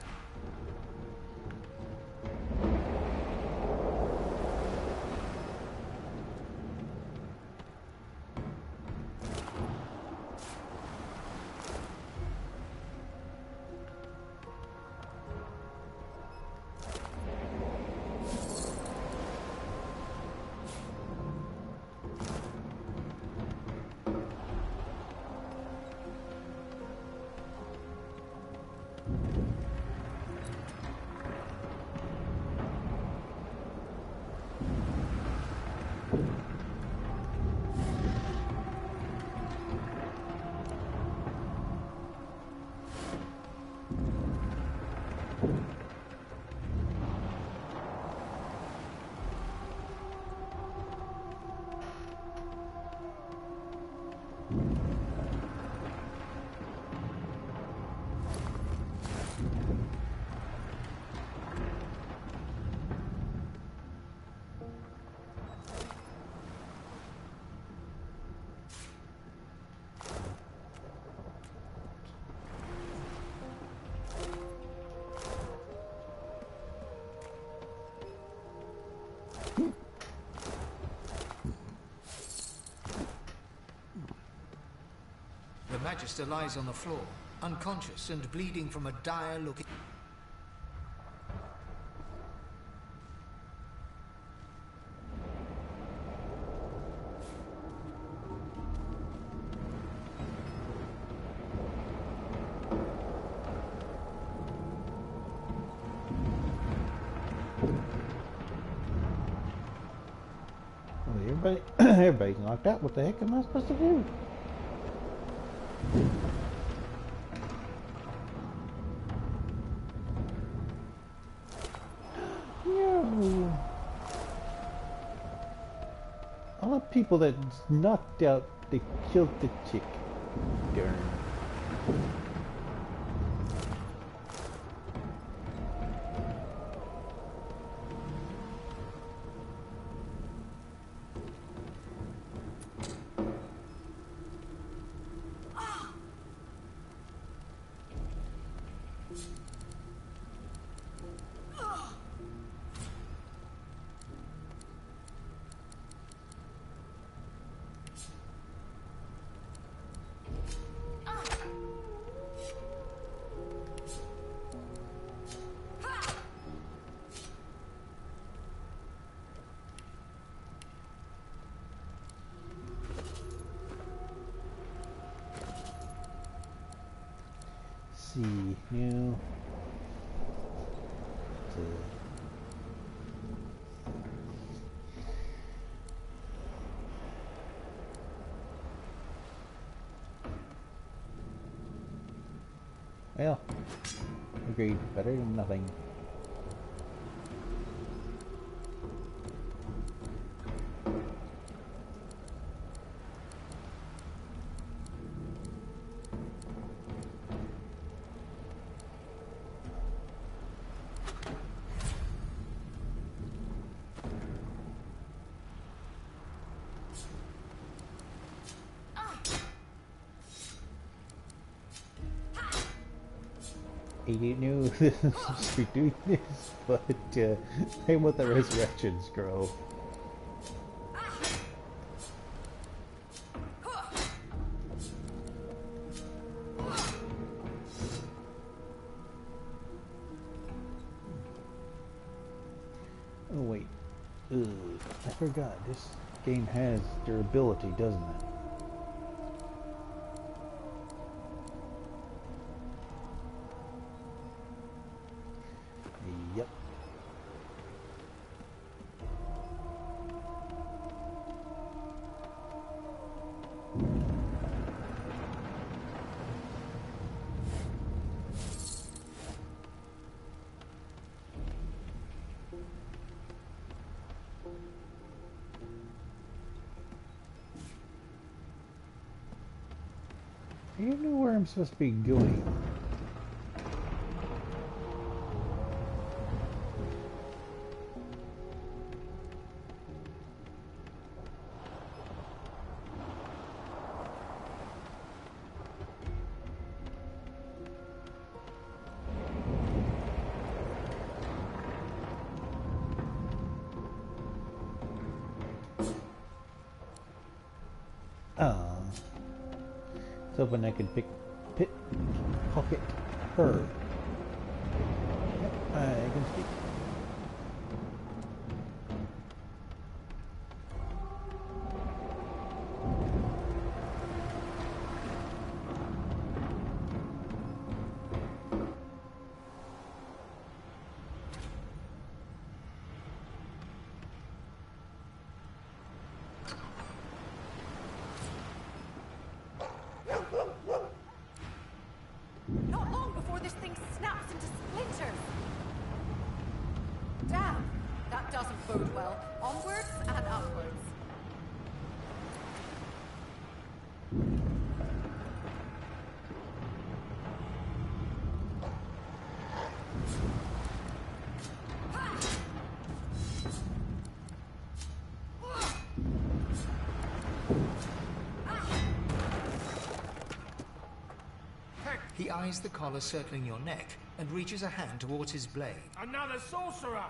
Magister lies on the floor, unconscious and bleeding from a dire-looking... Everybody's knocked out. What the heck am I supposed to do? No. All the people that knocked out, they killed the chick. Darn. See now. Well, agreed. Better than nothing. I didn't know this was supposed to be doing this, but same with the resurrection scroll. Oh wait, I forgot, this game has durability, doesn't it? Yep. I don't know where I'm supposed to be going. Hoping I could pocket her. Yep, I can speak. Not long before this thing snaps into splinters. Damn, that doesn't bode well. Onwards and upwards. He eyes the collar circling your neck and reaches a hand towards his blade. Another sorcerer!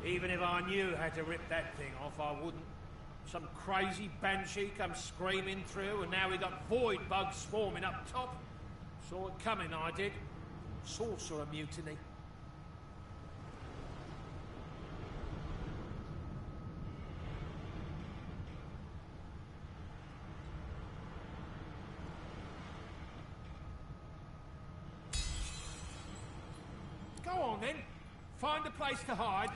Even if I knew how to rip that thing off, I wouldn't. Some crazy banshee comes screaming through, and now we got void bugs swarming up top. Saw it coming, I did. Sorcerer mutiny. Go on then. Find a place to hide.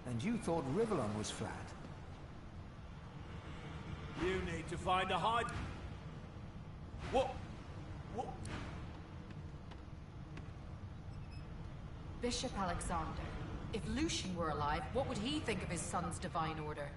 And you thought Rivellon was flat. You need to find a hide. What? Bishop Alexander. If Lucian were alive, what would he think of his son's divine order?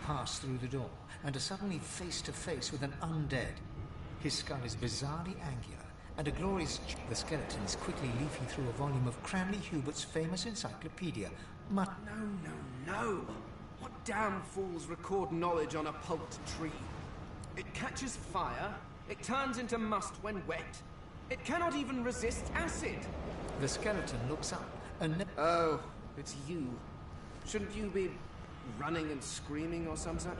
Pass through the door and are suddenly face to face with an undead. His skull is bizarrely angular, and a glorious the skeleton is quickly leafing through a volume of Cranley Hubert's famous encyclopedia. No. What damn fools record knowledge on a pulped tree? It catches fire, it turns into must when wet, it cannot even resist acid. The skeleton looks up and... Oh, it's you. Shouldn't you be running and screaming or some such?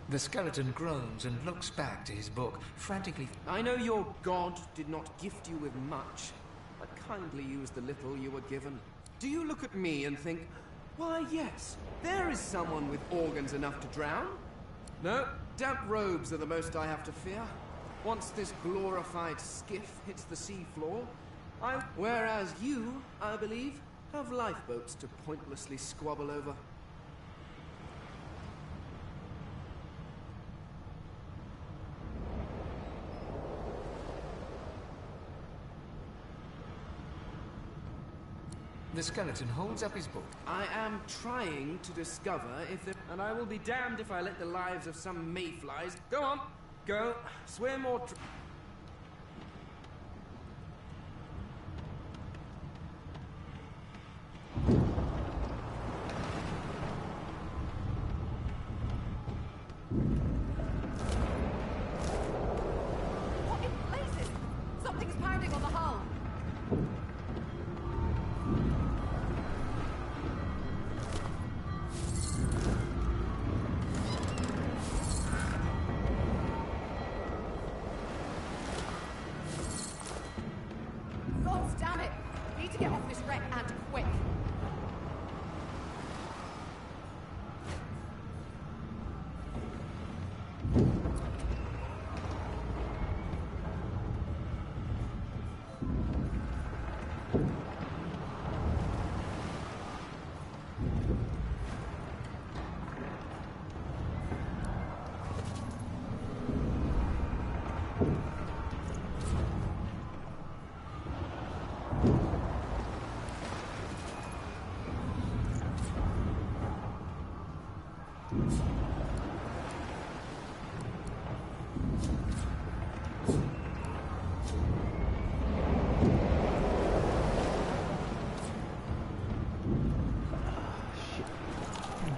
The skeleton groans and looks back to his book, frantically... I know your god did not gift you with much, but kindly use the little you were given. Do you look at me and think, why yes, there is someone with organs enough to drown? No, damp robes are the most I have to fear. Once this glorified skiff hits the seafloor, whereas you, I believe, have lifeboats to pointlessly squabble over. The skeleton holds up his book. I am trying to discover if there... And I will be damned if I let the lives of some mayflies... Go on, go, swim or... What in blazes? Something's pounding on the hull. Gods damn it! We need to get off this wreck and quick.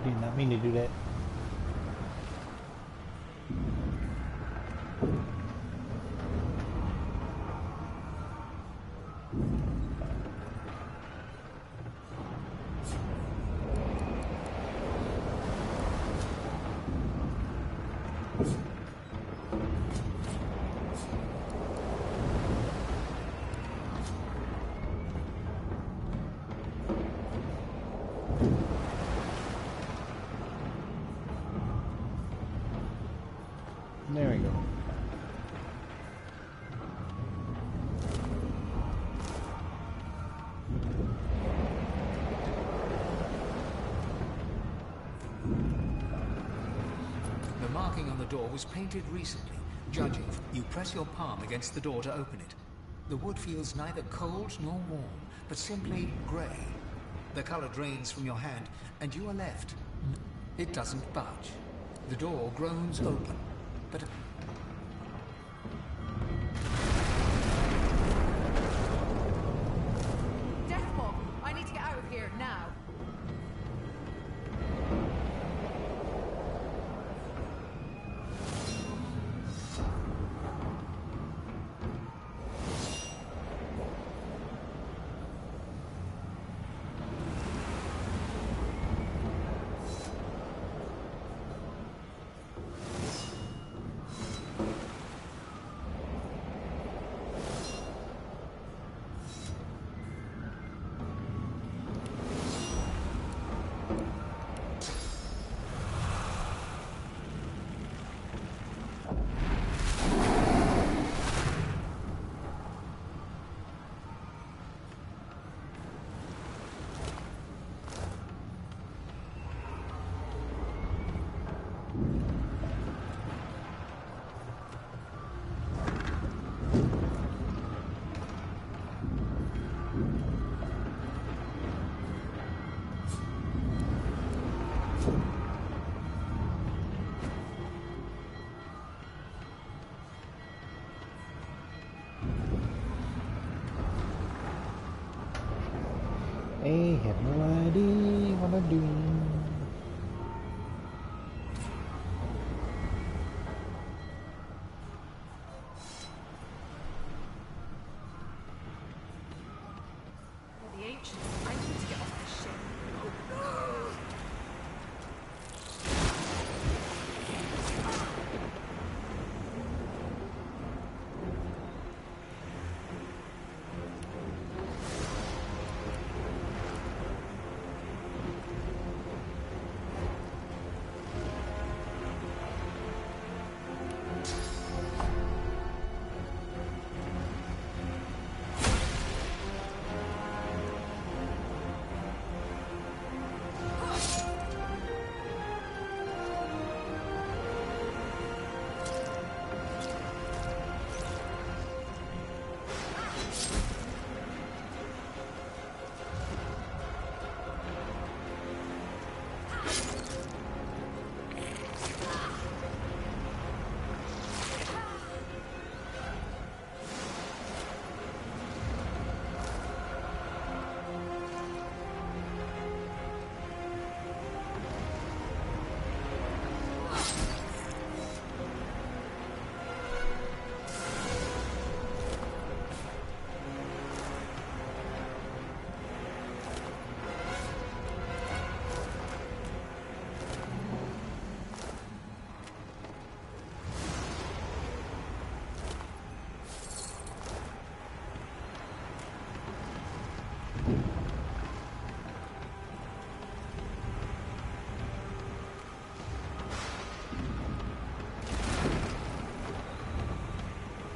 Did not mean to do that. There we go. The marking on the door was painted recently. Judging, you press your palm against the door to open it. The wood feels neither cold nor warm, but simply grey. The color drains from your hand, and you are left. It doesn't budge. The door groans open, but... Deathball! I need to get out of here now. I have no idea what I'm doing. The ancients. I need to get off this ship.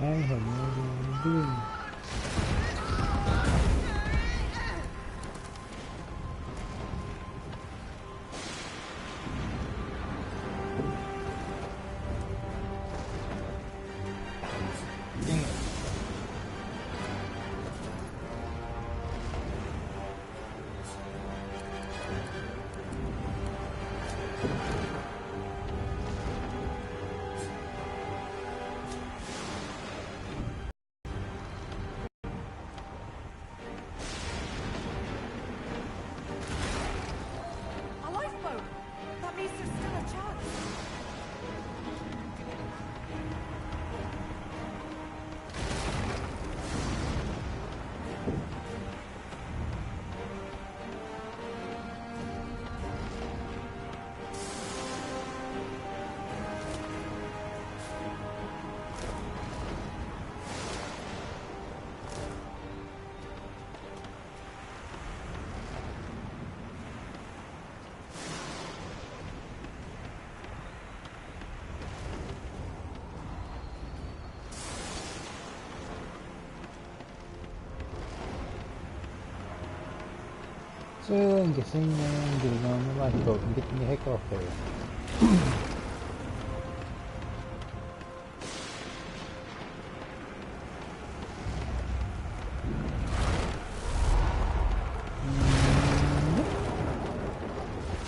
I have no idea what I'm doing. Dang it. A lifeboat! That means there's still a chance. So I'm guessing I'm getting on the lifeboat and getting the heck off there.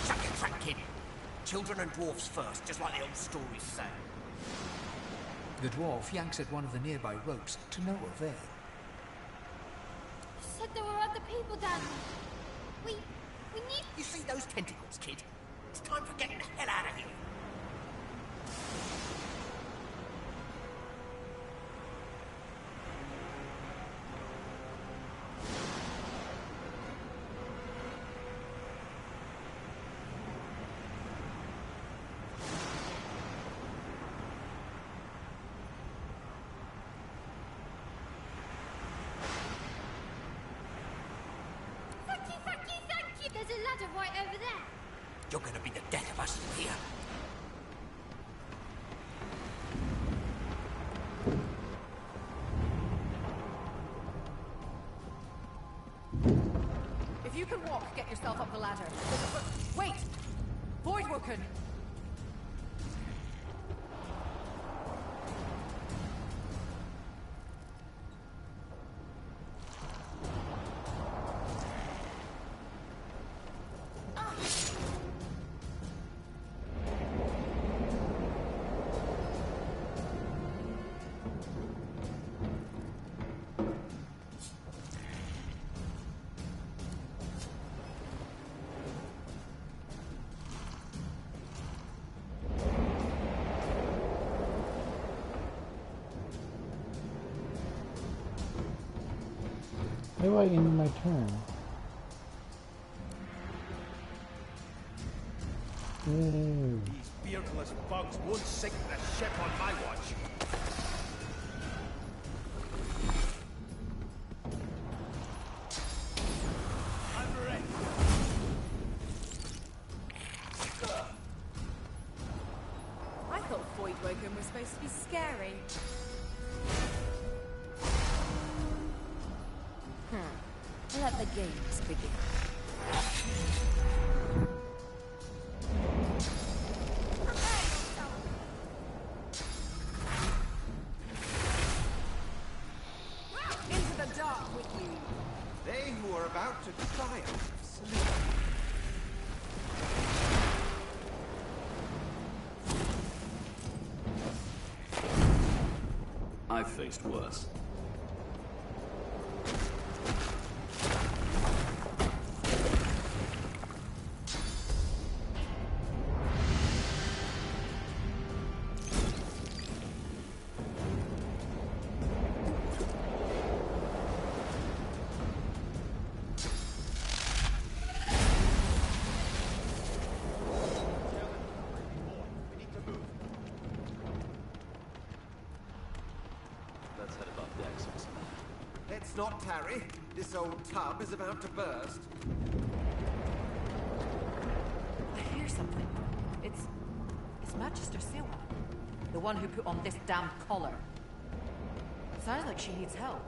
Shut your trap, kid. Children and dwarfs first, just like the old stories say. The dwarf yanks at one of the nearby ropes to no avail. You said there were other people down there. We need... You see those tentacles, kid? It's time for getting the hell out of here. Thank you! There's a ladder right over there. You're gonna be the death of us in here. If you can walk, get yourself up the ladder. Wait! Voidwoken! How do I end my turn? Ew. These beardless bugs won't sink the ship on my watch. I'm ready. I thought Voidwoken was supposed to be scary. Let the games begin. Into the dark with you. They who are about to triumph salute. I've faced worse. Let's head above decks for some air. Let's not tarry. This old tub is about to burst. I hear something. It's Magister Sewa. The one who put on this damn collar. Sounds like she needs help.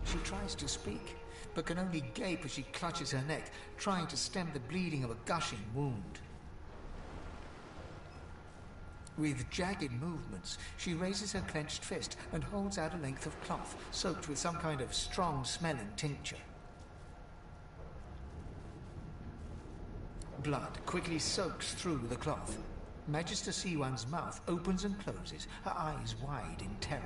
She tries to speak, but can only gape as she clutches her neck, trying to stem the bleeding of a gushing wound. With jagged movements, she raises her clenched fist and holds out a length of cloth, soaked with some kind of strong-smelling tincture. Blood quickly soaks through the cloth. Magister Siwan's mouth opens and closes, her eyes wide in terror.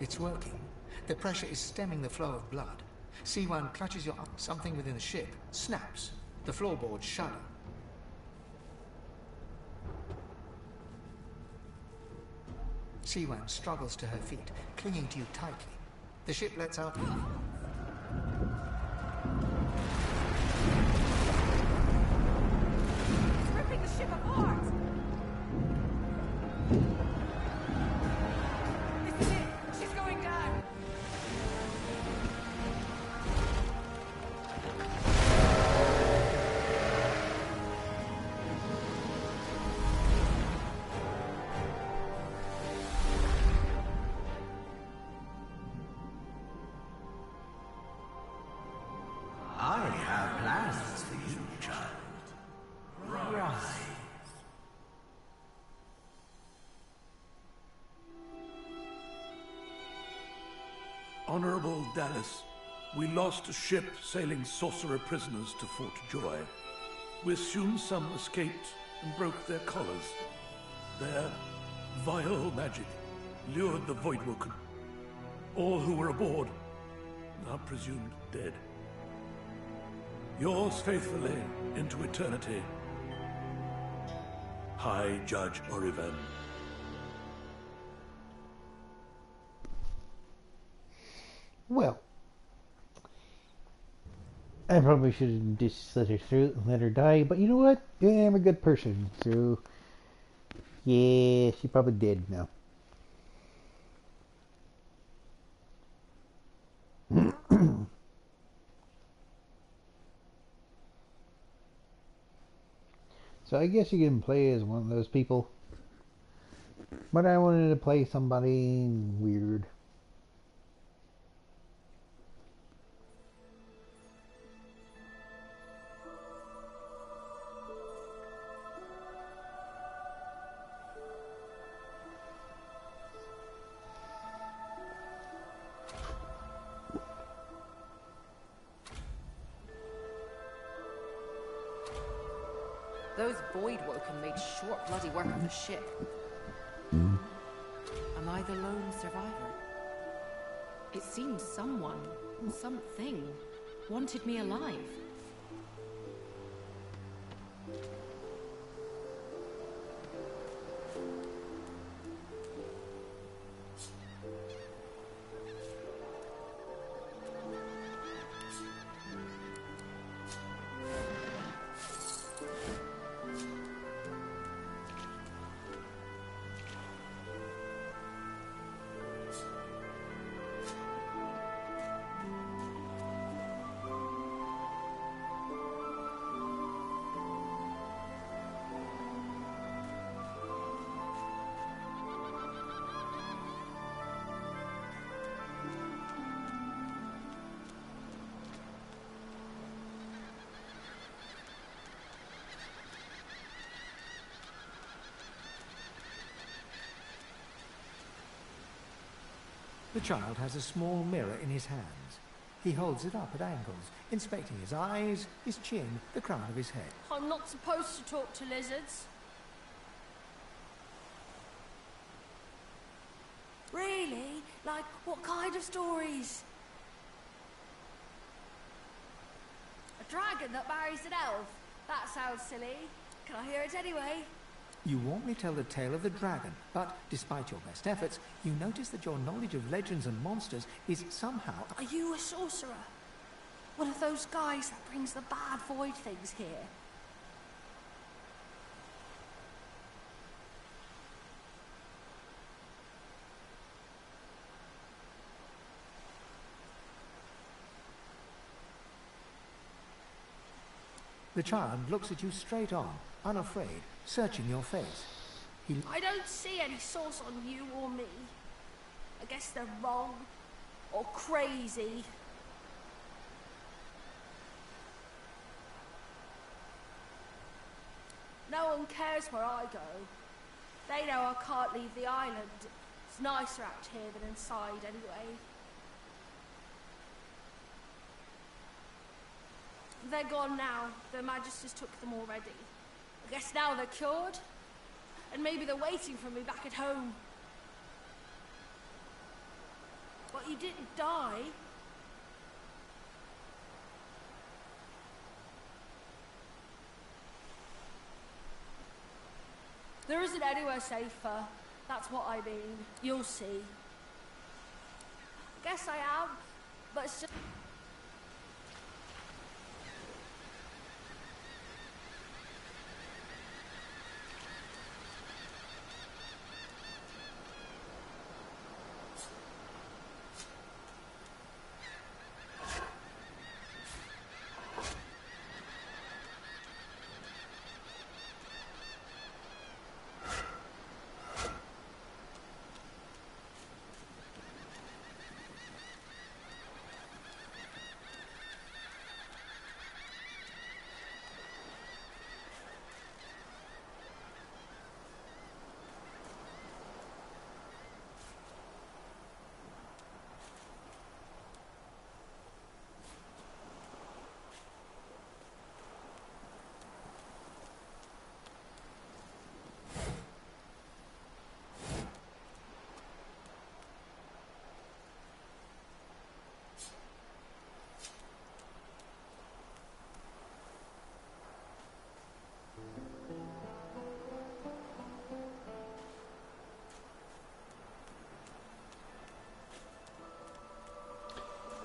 It's working. The pressure is stemming the flow of blood. Siwan clutches your arm. Something within the ship snaps. The floorboards shudder. Siwan struggles to her feet, clinging to you tightly. The ship lets out. It's ripping the ship apart! This is it! She's going down! I have plans for you, child. Rise. Honorable Dallas, we lost a ship sailing sorcerer prisoners to Fort Joy. We assume some escaped and broke their collars. Their vile magic lured the Voidwoken. All who were aboard are presumed dead. Yours faithfully into eternity, High Judge Oriven. Well, I probably should have just let her through and let her die, but you know what? Yeah, I'm a good person, so yeah, she probably dead now. So I guess you can play as one of those people, but I wanted to play somebody weird. Those Voidwoken made short bloody work of the ship. Am I the lone survivor? It seemed someone, something, wanted me alive. The child has a small mirror in his hands. He holds it up at angles, inspecting his eyes, his chin, the crown of his head. I'm not supposed to talk to lizards. Really? Like, what kind of stories? A dragon that marries an elf? That sounds silly. Can I hear it anyway? You want me to tell the tale of the dragon, but despite your best efforts, you notice that your knowledge of legends and monsters is somehow... Are you a sorcerer? One of those guys that brings the bad void things here? The child looks at you straight on, unafraid, searching your face. I don't see any source on you or me. I guess they're wrong or crazy. No one cares where I go. They know I can't leave the island. It's nicer out here than inside anyway. They're gone now. The Magisters took them already. I guess now they're cured. And maybe they're waiting for me back at home. But you didn't die. There isn't anywhere safer. That's what I mean. You'll see. Guess I am, but it's just...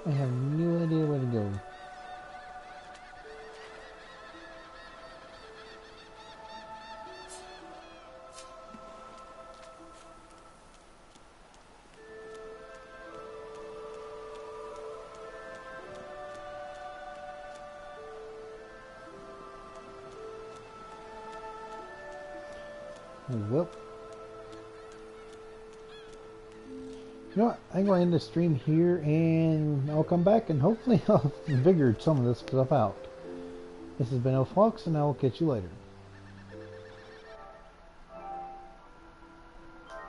I have no idea where to go. Well, you know what? I'm going to end the stream here, and I'll come back, and hopefully I'll figure some of this stuff out. This has been Elf Fox, and I will catch you later.